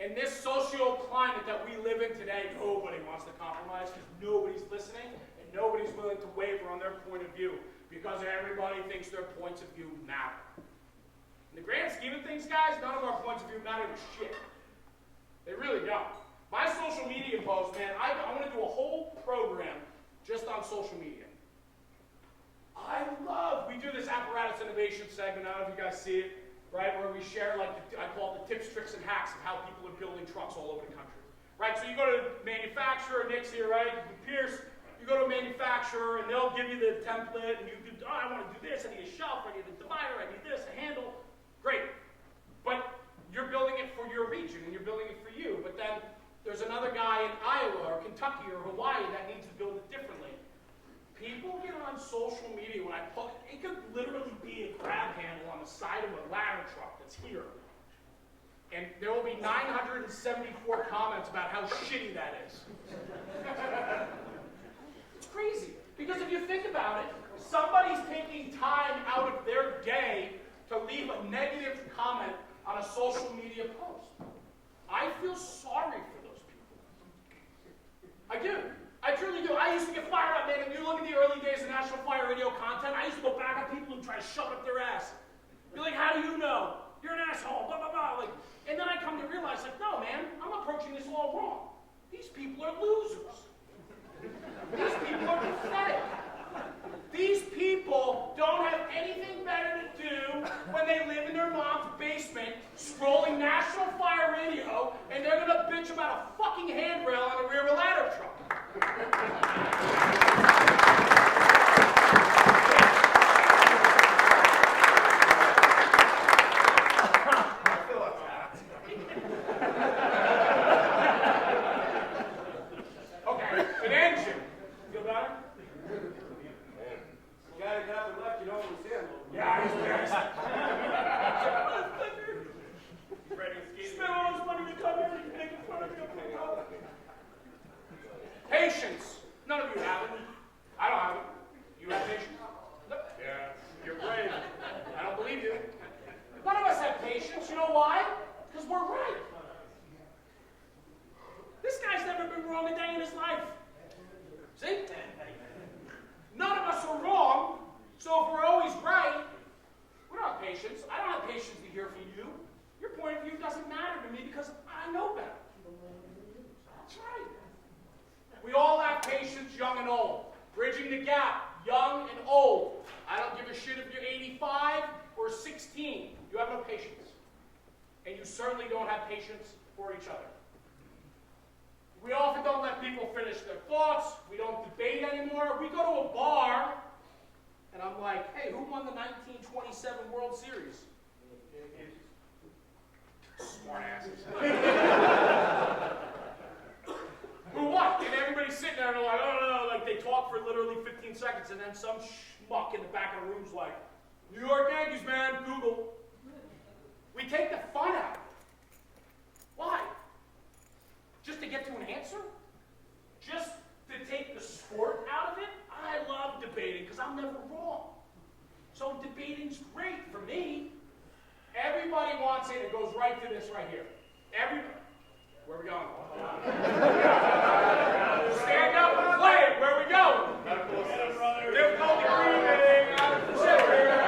in this social climate that we live in today, nobody wants to compromise, because nobody's listening and nobody's willing to waver on their point of view, because everybody thinks their points of view matter. And the grand scheme of things, guys, none of our points of view matter to shit. They really don't. My social media posts, man, I want to do a whole program just on social media. We do this apparatus innovation segment, I don't know if you guys see it, right, where we share, like, I call it the tips, tricks, and hacks of how people are building trucks all over the country. Right, so you go to manufacturer, Nick's here, right, Pierce, you go to a manufacturer, and they'll give you the template, and you do, oh, I want to do this, I need a shelf, I need a divider, I need this, a handle. Great. But you're building it for your region, and you're building it for you, but then there's another guy in Iowa, or Kentucky, or Hawaii that needs to build it differently. People get on social media when I post, it could literally be a grab handle on the side of a ladder truck that's here. And there will be 974 comments about how shitty that is. It's crazy. Because if you think about it, somebody's taking time out of their day to leave a negative comment on a social media post. I feel sorry for those people. I do. I truly do. I used to get fired up, man. If you look at the early days of National Fire Radio content, I used to go back at people and try to shove up their ass. Be like, how do you know? You're an asshole, blah, blah, blah. Like, and then I come to realize, like, no, man, I'm approaching this all wrong. These people are losers. These people are pathetic. These people don't have anything better to do when they live in their mom's basement, scrolling National Fire Radio, and they're gonna bitch about a fucking handrail on the rear of a ladder truck. Okay, an engine. Feel better? The guy that got up and left, you know what was him. Yeah, he's pissed. Spent all this money to come here and make fun of me. Patience. None of you have it. I don't have it. You have patience? No. Yeah, you're brave. I don't believe you. None of us have patience. You know why? Because we're right. This guy's never been wrong a day in his life. See? None of us are wrong, so if we're always right, we don't have patience. I don't have patience to hear from you. Your point of view doesn't matter to me because I know better. That's right. We all have patience, young and old. Bridging the gap, young and old. I don't give a shit if you're 85 or 16. You have no patience. And you certainly don't have patience for each other. We often don't let people finish their thoughts. We don't debate anymore. We go to a bar, and I'm like, hey, who won the 1927 World Series? Smart asses. Who won? And everybody's sitting there and they're like, oh, no, like they talk for literally 15 seconds, and then some schmuck in the back of the room's like, New York Yankees, man, Google. We take the fun out of it. Why? Just to get to an answer? Just to take the sport out of it? I love debating because I'm never wrong. So debating's great for me. Everybody wants it. It goes right to this right here. Everybody. Where are we going? Stand up and play it. Where are we going? Difficulty breathing out of the chairs.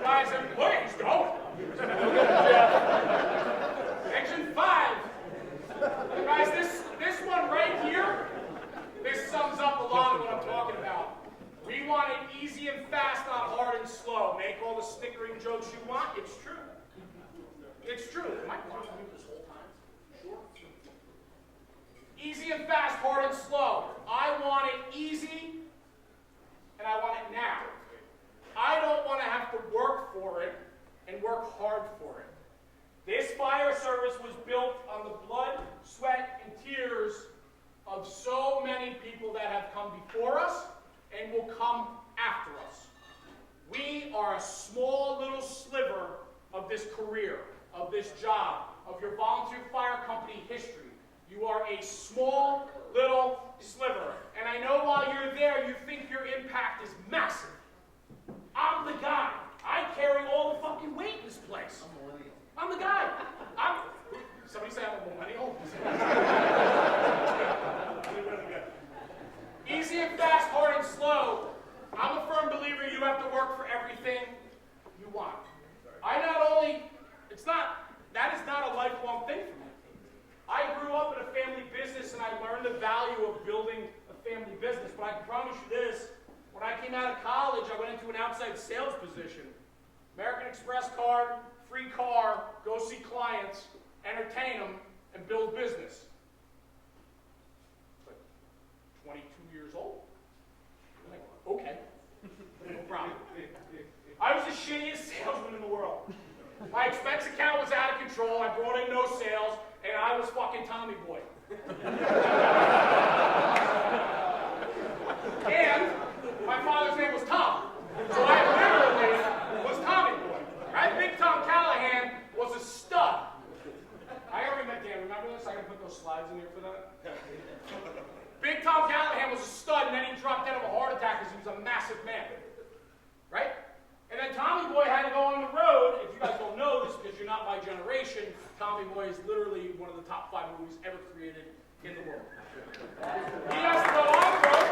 Guys, where he's going? Section 5. Guys, this one right here, this sums up a lot of what I'm talking about. We want it easy and fast, not hard and slow. Make all the snickering jokes you want. It's true. It's true. Am I talking to you this whole time? Sure. Easy and fast, hard and slow. I want it easy, and I want it now. I don't want to have to work for it and work hard for it. This fire service was built on the blood, sweat, and tears of so many people that have come before us and will come after us. We are a small little sliver of this career, of this job, of your volunteer fire company history. You are a small little sliver. And I know while you're there, you think your impact is massive. I'm the guy. I carry all the fucking weight in this place. I'm the guy. Somebody say I'm a millennial? Easy and fast, hard and slow. value of building a family business, but I can promise you this, when I came out of college, I went into an outside sales position. American Express card, free car, go see clients, entertain them, and build business. But 22 years old? I'm like, okay, no problem. I was the shittiest salesman in the world. My expense account was out of control, I brought in no sales, and I was fucking Tommy Boy. And my father's name was Tom. So I literally was Tommy Boy. Right? Big Tom Callahan was a stud. I already met Dan. Remember this? I gotta put those slides in here for that. Big Tom Callahan was a stud, and then he dropped dead of a heart attack because he was a massive man. Right? And then Tommy Boy had to go on the road. If you guys don't know this because you're not my generation, Tommy Boy is literally one of the top 5 movies ever created in the world. He has to go on the road.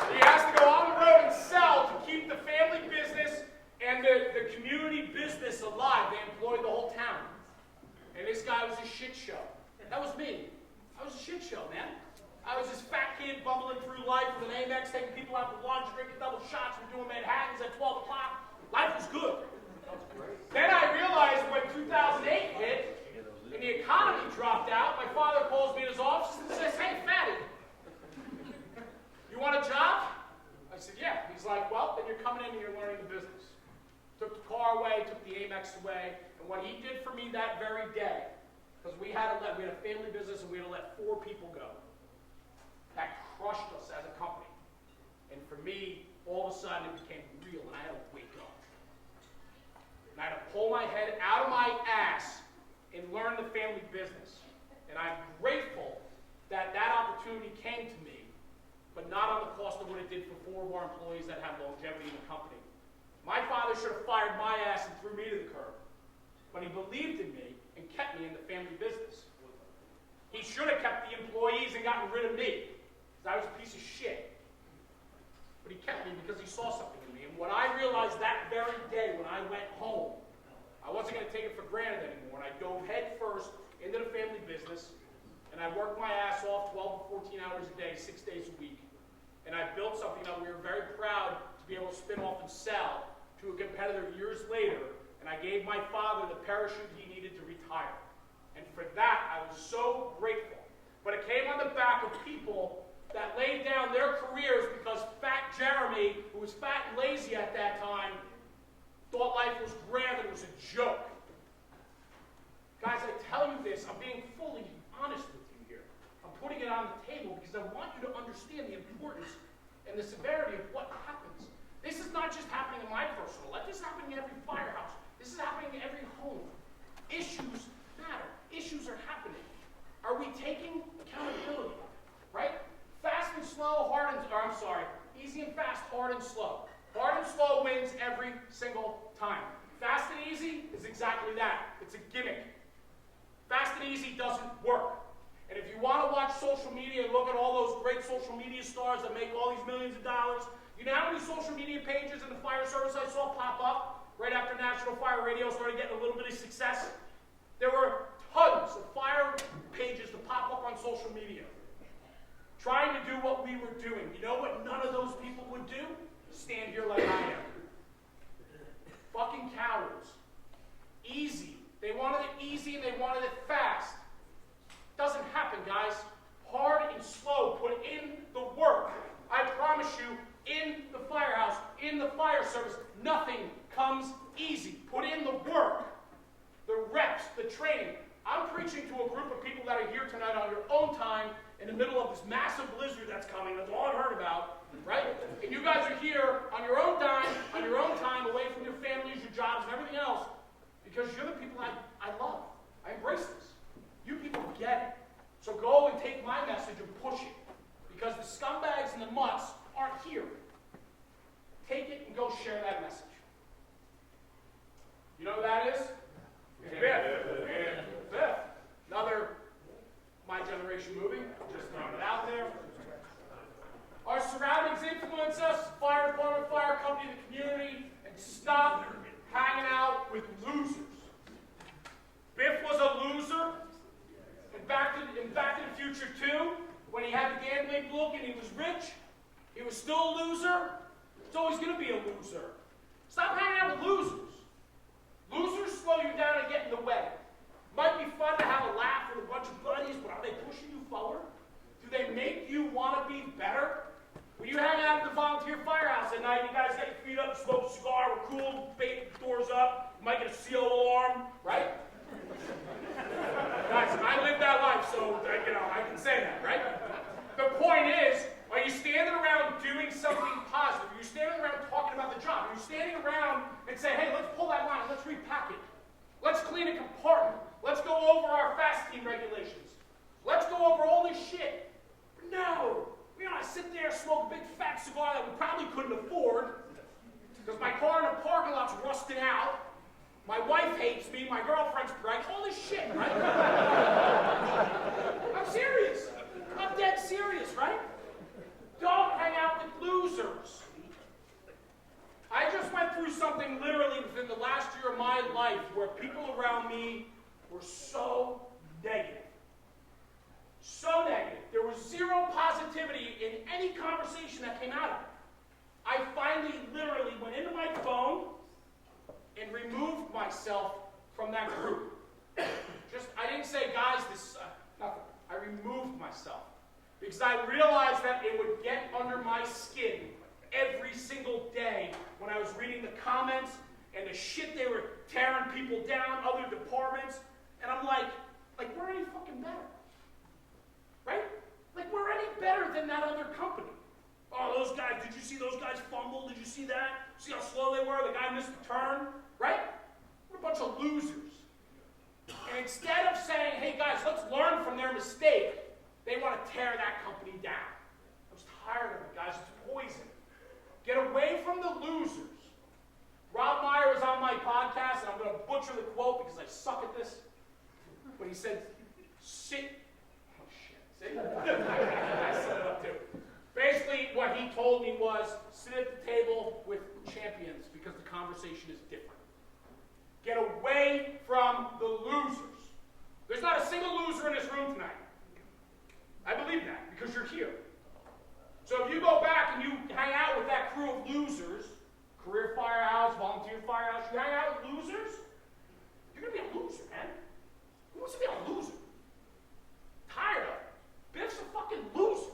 He has to go on the road and sell to keep the family business and the community business alive. They employed the whole town. And this guy was a shit show. That was me. I was a shit show, man. I was this fat kid bumbling through life with an Amex, taking people out to lunch, drinking double shots, we're doing Manhattans at 12 o'clock. Life was good. Then I realized when 2008 hit, and the economy dropped out, my father calls me in his office and says, hey, fatty, you want a job? I said, yeah. He's like, well, then you're coming in and you're learning the business. Took the car away, took the Amex away, and what he did for me that very day, because we had a family business and we had to let 4 people go. That crushed us as a company. And for me, all of a sudden it became real and I had to wake up. And I had to pull my head out of my ass and learn the family business. And I'm grateful that that opportunity came to me, but not on the cost of what it did for 4 of our employees that have longevity in the company. My father should have fired my ass and threw me to the curb, but he believed in me and kept me in the family business. He should have kept the employees and gotten rid of me. I was a piece of shit. But he kept me because he saw something in me. And what I realized that very day when I went home, I wasn't going to take it for granted anymore. And I dove head first into the family business. And I worked my ass off 12 to 14 hours a day, 6 days a week. And I built something that we were very proud to be able to spin off and sell to a competitor years later. And I gave my father the parachute he needed to retire. And for that, I was so grateful. But it came on the back of people that laid down their careers because fat Jeremy, who was fat and lazy at that time, thought life was grand and it was a joke. Guys, I tell you this, I'm being fully honest with you here. I'm putting it on the table because I want you to understand the importance and the severity of what happens. This is not just happening in my personal life, this is happening in every firehouse. This is happening in every home. Issues matter. Issues are happening. Are we taking accountability? Right? Fast and slow, easy and fast, hard and slow. Hard and slow wins every single time. Fast and easy is exactly that. It's a gimmick. Fast and easy doesn't work. And if you want to watch social media and look at all those great social media stars that make all these millions of dollars, you know how many social media pages in the fire service I saw pop up right after National Fire Radio started getting a little bit of success? There were tons of fire pages to pop up on social media, trying to do what we were doing. You know what none of those people would do? Stand here like I am. Fucking cowards. Easy. They wanted it easy and they wanted it fast. Doesn't happen, guys. Hard and slow. Put in the work. I promise you, in the firehouse, in the fire service, nothing comes easy. Put in the work. The reps, the training. I'm preaching to a group of people that are here tonight on your own time in the middle of this massive blizzard that's coming. That's all I've heard about, right? And you guys are here on your own time, away from your families, your jobs, and everything else, because you're the people I love. I embrace this. You people get it. So go and take my message and push it, because the scumbags and the mutts aren't here. Take it and go share that message. You know who that is? Biff. Biff. Another My Generation movie. Just throwing it out there. Our surroundings influence us. Fire department, fire company, the community. And stop hanging out with losers. Biff was a loser. And in Back to the Future 2, when he had the gambling book and he was rich, he was still a loser. It's always going to be a loser. Stop hanging out with losers. Losers slow you down and get in the way. Might be fun to have a laugh with a bunch of buddies, but are they pushing you forward? Do they make you want to be better? When you hang out at the volunteer firehouse at night, you guys get your feet up, smoke a cigar, we're cool, doors up, you might get a seal alarm, right? Guys, I live that life, so I can say that, right? The point is, are you standing around doing something positive? Are you standing around talking about the job? Are you standing around and saying, hey, let's pull that line, let's repack it. Let's clean a compartment. Let's go over our fast team regulations. Let's go over all this shit. No. I sit there and smoke a big fat cigar that we probably couldn't afford because my car in the parking lot's rusting out. My wife hates me. My girlfriend's pregnant. All this shit, right? I'm serious. I'm dead serious, right? Don't hang out with losers. I just went through something literally within the last year of my life where people around me were so negative. So negative. There was zero positivity in any conversation that came out of it. I finally literally went into my phone and removed myself from that group. I didn't say, guys, this nothing. I removed myself because I realized that it would get under my skin every single day when I was reading the comments and the shit they were tearing people down, other departments, and I'm like we're any fucking better. Right? Like, we're any better than that other company. Oh, those guys, did you see those guys fumble? Did you see that? See how slow they were? The guy missed the turn? Right? We're a bunch of losers. And instead of saying, hey, guys, let's learn from their mistake, they want to tear that company down. I was tired of it, guys. It's poison. Get away from the losers. Rob Meyer was on my podcast, and I'm going to butcher the quote because I suck at this. But he said, I set it up too. Basically, what he told me was, sit at the table with champions because the conversation is different. Get away from the losers. There's not a single loser in this room tonight. I believe that because you're here. So if you go back and you hang out with that crew of losers, career firehouse, volunteer firehouse, you hang out with losers, you're going to be a loser, man. Who wants to be a loser? Tired of it. Biff's a fucking loser.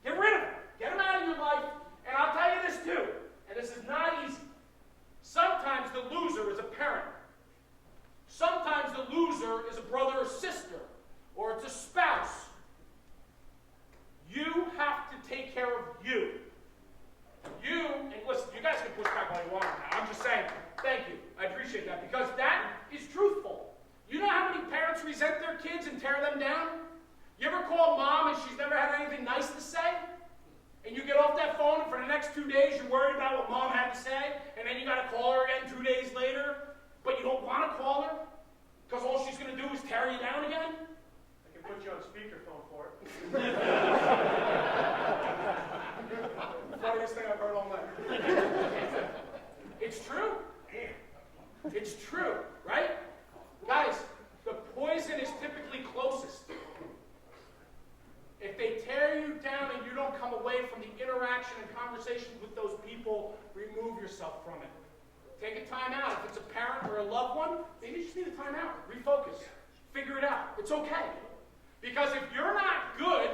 Get rid of him. Get him out of your life. And I'll tell you this too, and this is not easy. Sometimes the loser is a parent. Sometimes the loser is a brother or sister, or it's a spouse. You have to take care of you. And listen, you guys can push back all you want now. I'm just saying, thank you. I appreciate that because that is truthful. You know how many parents resent their kids and tear them down? You ever call mom and she's never had anything nice to say? And you get off that phone and for the next 2 days you're worried about what mom had to say, and then you got to call her again 2 days later, but you don't want to call her because all she's going to do is tear you down again? I can put you on speakerphone for it. Funniest thing I've heard all night. It's true. It's true, right? Guys, the poison is typically closest. If they tear you down and you don't come away from the interaction and conversations with those people, remove yourself from it. Take a time out. If it's a parent or a loved one, maybe you just need a time out. Refocus. Figure it out. It's okay. Because if you're not good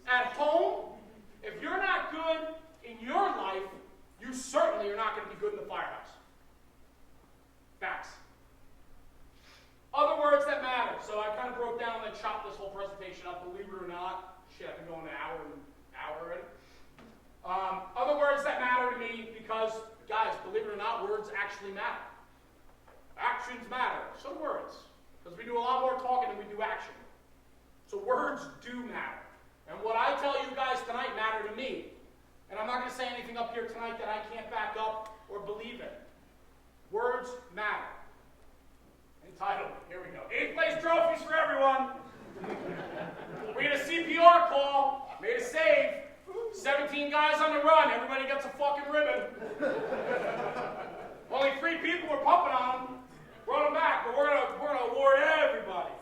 at home, if you're not good in your life, you certainly are not going to be good in the firehouse. Facts. Other words that matter. So I kind of broke down and chopped this whole presentation up, believe it or not. Shit, I've been going an hour already. Other words that matter to me because, guys, believe it or not, words actually matter. Actions matter. So do words. Because we do a lot more talking than we do action. So words do matter. And what I tell you guys tonight matter to me. And I'm not going to say anything up here tonight that I can't back up or believe in. Words matter. Entitlement. Here we go. 8th place trophies for everyone. We get a CPR call. Made a save. 17 guys on the run. Everybody gets a fucking ribbon. Only 3 people were pumping on them. Brought them back, but we're gonna award everybody.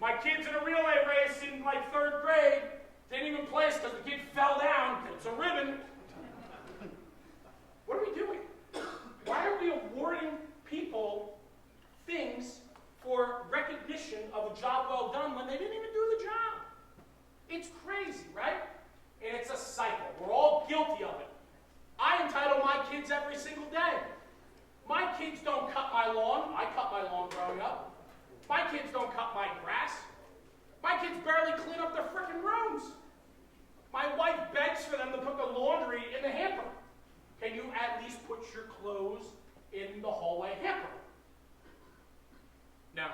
My kid's in a relay race in like 3rd grade. Didn't even place because the kid fell down. It's a ribbon. What are we doing? Why are we awarding people things for recognition of a job well done when they didn't even do the job? It's crazy, right? And it's a cycle. We're all guilty of it. I entitle my kids every single day. My kids don't cut my lawn. I cut my lawn growing up. My kids don't cut my grass. My kids barely clean up their frickin' rooms. My wife begs for them to put the laundry in the hamper. Can you at least put your clothes in the hallway hamper? Now,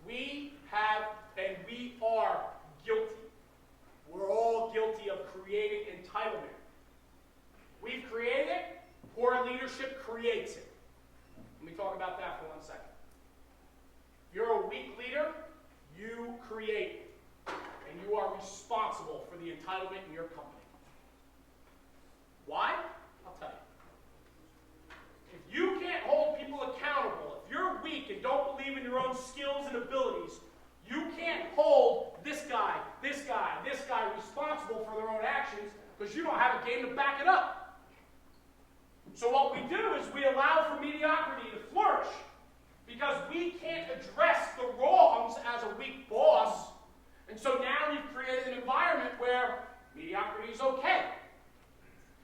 we have and we are guilty. We're all guilty of creating entitlement. We've created it. Poor leadership creates it. Let me talk about that for 1 second. You're a weak leader, you create it. And you are responsible for the entitlement in your company. Why? I'll tell you. If you can't hold people accountable, if you're weak and don't believe in your own skills and abilities, you can't hold this guy responsible for their own actions because you don't have a game to back it up. So what we do is we allow for mediocrity to flourish because we can't address the wrongs as a weak boss. And so now we've created an environment where mediocrity is okay.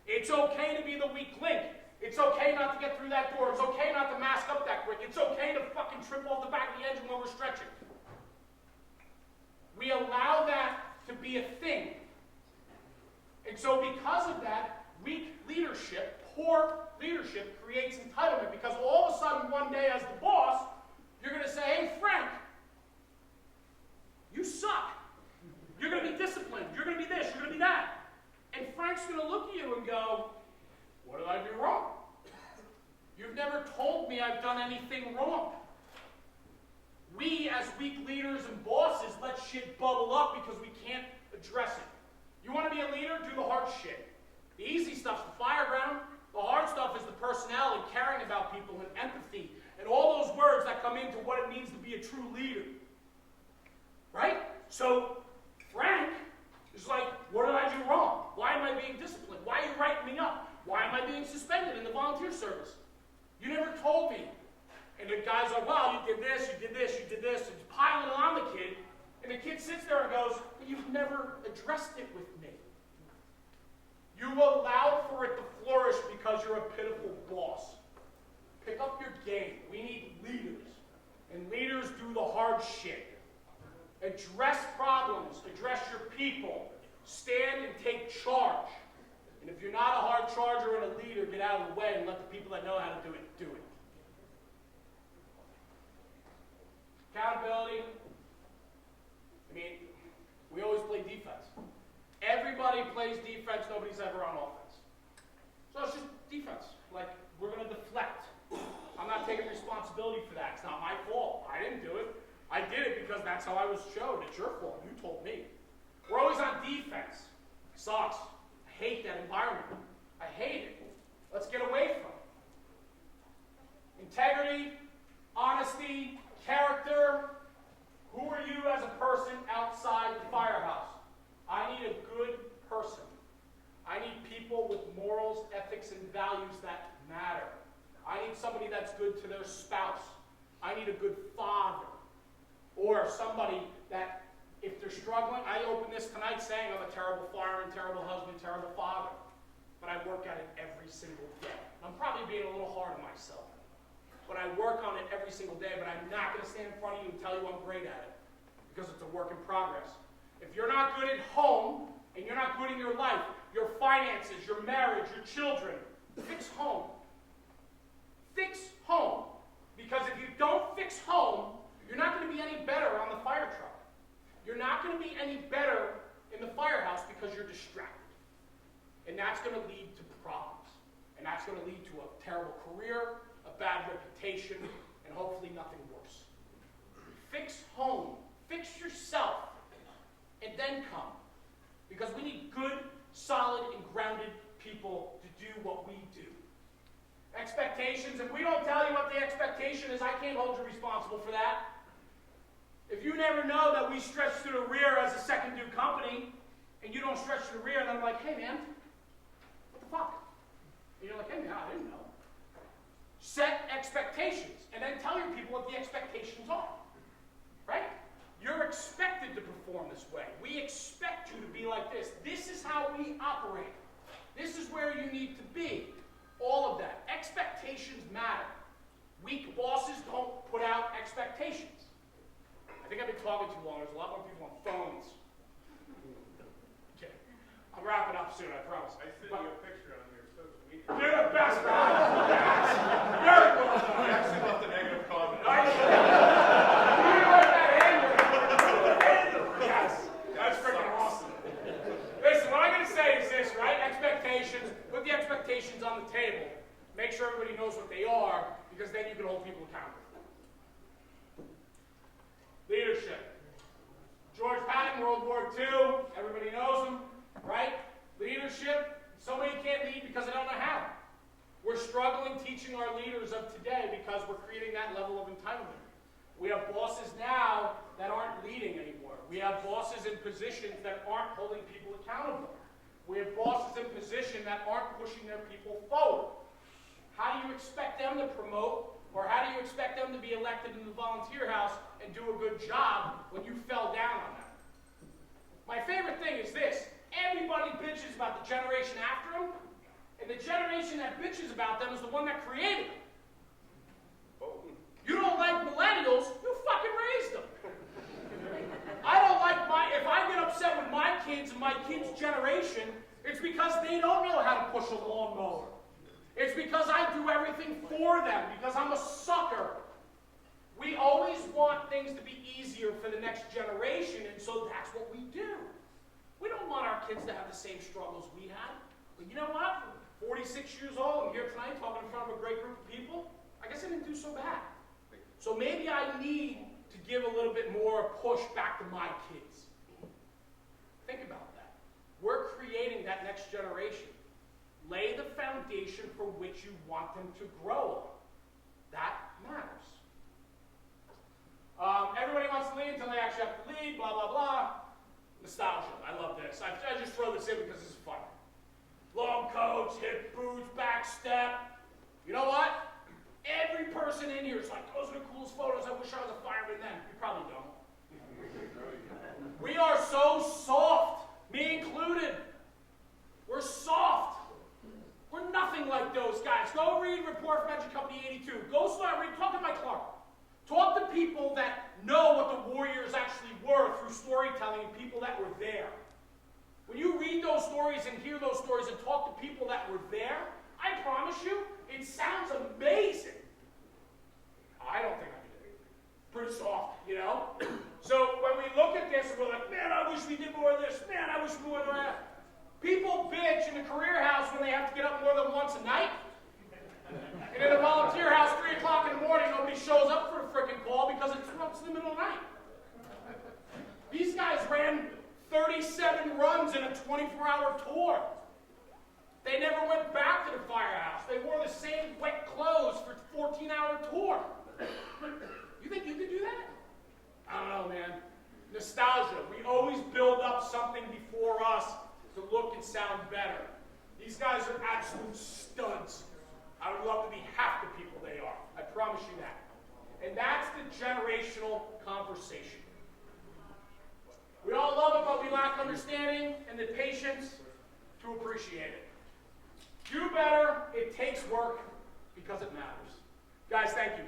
It's okay to be the weak link. It's okay not to get through that door. It's okay not to mask up that quick. It's okay to fucking trip off the back of the engine when we're stretching. We allow that to be a thing. And so because of that, weak leadership, poor leadership creates entitlement because all of a sudden one day as the boss, you're going to say, hey, Frank, you suck. You're going to be disciplined. You're going to be this. You're going to be that. And Frank's going to look at you and go, what did I do wrong? You've never told me I've done anything wrong. We, as weak leaders and bosses, let shit bubble up because we can't address it. You want to be a leader? Do the hard shit. The easy stuff's the fireground. The hard stuff is the personality, caring about people, and empathy, and all those words that come into what it means to be a true leader. Right? So, Frank is like, what did I do wrong? Why am I being disciplined? Why are you writing me up? Why am I being suspended in the volunteer service? You never told me. And the guy's like, well, you did this, you did this, you did this, and he's piling on the kid. And the kid sits there and goes, well, you've never addressed it with me. You allowed for it to flourish because you're a pitiful boss. Pick up your game. We need leaders. And leaders do the hard shit. Address problems. Address your people. Stand and take charge. And if you're not a hard charger and a leader, get out of the way and let the people that know how to do it, do it. Accountability. I mean, we always play defense. Everybody plays defense, nobody's ever on offense. So it's just defense. Like, we're going to deflect. I'm not taking responsibility for that. It's not my fault. I didn't do it. I did it because that's how I was shown. It's your fault. You told me. We're always on defense. Sucks. I hate that environment. I hate it. Let's get away from it. Integrity, honesty, character. Who are you as a person outside the firehouse? I need a good person. I need people with morals, ethics, and values that matter. I need somebody that's good to their spouse. I need a good father. Or somebody that, if they're struggling, I open this tonight saying I'm a terrible fireman, terrible husband, terrible father. But I work at it every single day. I'm probably being a little hard on myself. But I work on it every single day, but I'm not going to stand in front of you and tell you I'm great at it. Because it's a work in progress. If you're not good at home, and you're not good in your life, your finances, your marriage, your children, fix home. Fix home. Because if you don't fix home, you're not going to be any better on the fire truck. You're not going to be any better in the firehouse because you're distracted. And that's going to lead to problems. And that's going to lead to a terrible career, a bad reputation, and hopefully nothing worse. Fix home. Fix yourself. And then come. Because we need good, solid, and grounded people to do what we do. Expectations, if we don't tell you what the expectation is, I can't hold you responsible for that. If you never know that we stretch to the rear as a second due company, and you don't stretch to the rear, and I'm like, hey man, what the fuck? And you're like, hey man, I didn't know. Set expectations, and then tell your people what the expectations are, right? You're expected to perform this way. We expect you to be like this. This is how we operate. This is where you need to be. All of that. Expectations matter. Weak bosses don't put out expectations. I think I've been talking too long. There's a lot more people on phones. Okay. I'm wrapping up soon, I promise. I sent you a picture on your social media. You're the best guy. Yes. Very well done. I actually left a negative comment. Yes. That's freaking awesome. Listen, what I'm going to say is this, right? Expectations. Put the expectations on the table. Make sure everybody knows what they are, because then you can hold people accountable. Leadership. George Patton, World War II. Everybody knows him, right? Leadership. So many can't lead because they don't know how. We're struggling teaching our leaders of today because we're creating that level of entitlement. We have bosses now that aren't leading anymore. We have bosses in positions that aren't holding people accountable. We have bosses in position that aren't pushing their people forward. How do you expect them to promote, or how do you expect them to be elected in the volunteer house and do a good job when you fell down on them? My favorite thing is this. Everybody bitches about the generation after them, and the generation that bitches about them is the one that created them. You don't like millennials, you fucking raised them. I don't like if I get upset with my kids and my kids' generation, it's because they don't know how to push a lawnmower. It's because I do everything for them, because I'm a sucker. We always want things to be easier for the next generation, and so that's what we do. We don't want our kids to have the same struggles we had. But you know what? 46 years old, I'm here tonight talking in front of a great group of people. I guess I didn't do so bad. So maybe I need to give a little bit more push back to my kids. Think about that. We're creating that next generation. Lay the foundation for which you want them to grow on. That matters. Everybody wants to lead until they actually have to lead, blah, blah, blah. Nostalgia. I love this. I just throw this in because this is fun. Long coats, hip boots, back step. You know what? Every person in here is like, those are the coolest photos. I wish I was a fireman then. You probably don't. We are so soft, me included. We're soft. We're nothing like those guys. Go read Report from Engine Company 82. Go start reading. Talk to Mike Clark. Talk to people that know what the Warriors actually were through storytelling and people that were there. When you read those stories and hear those stories and talk to people that were there, I promise you, it sounds amazing. I don't think I can do it. Pretty soft, you know? So when we look at this, we're like, man, I wish we did more of this. Man, I wish we would have that. People bitch in the career house when they have to get up more than once a night. And in the volunteer house, 3 o'clock in the morning, nobody shows up for a frickin' call because it's in the middle of the night. These guys ran 37 runs in a 24-hour tour. They never went back to the firehouse. They wore the same wet clothes for a 14-hour tour. You think you could do that? I don't know, man. Nostalgia. We always build up something before us to look and sound better. These guys are absolute studs. I would love to be half the people they are. I promise you that. And that's the generational conversation. We all love it, but we lack understanding and the patience to appreciate it. Do better. It takes work because it matters. Guys, thank you.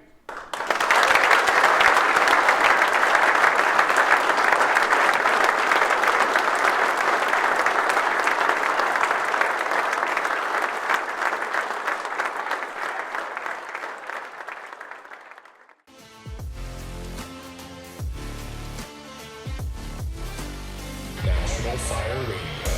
National Fire Radio.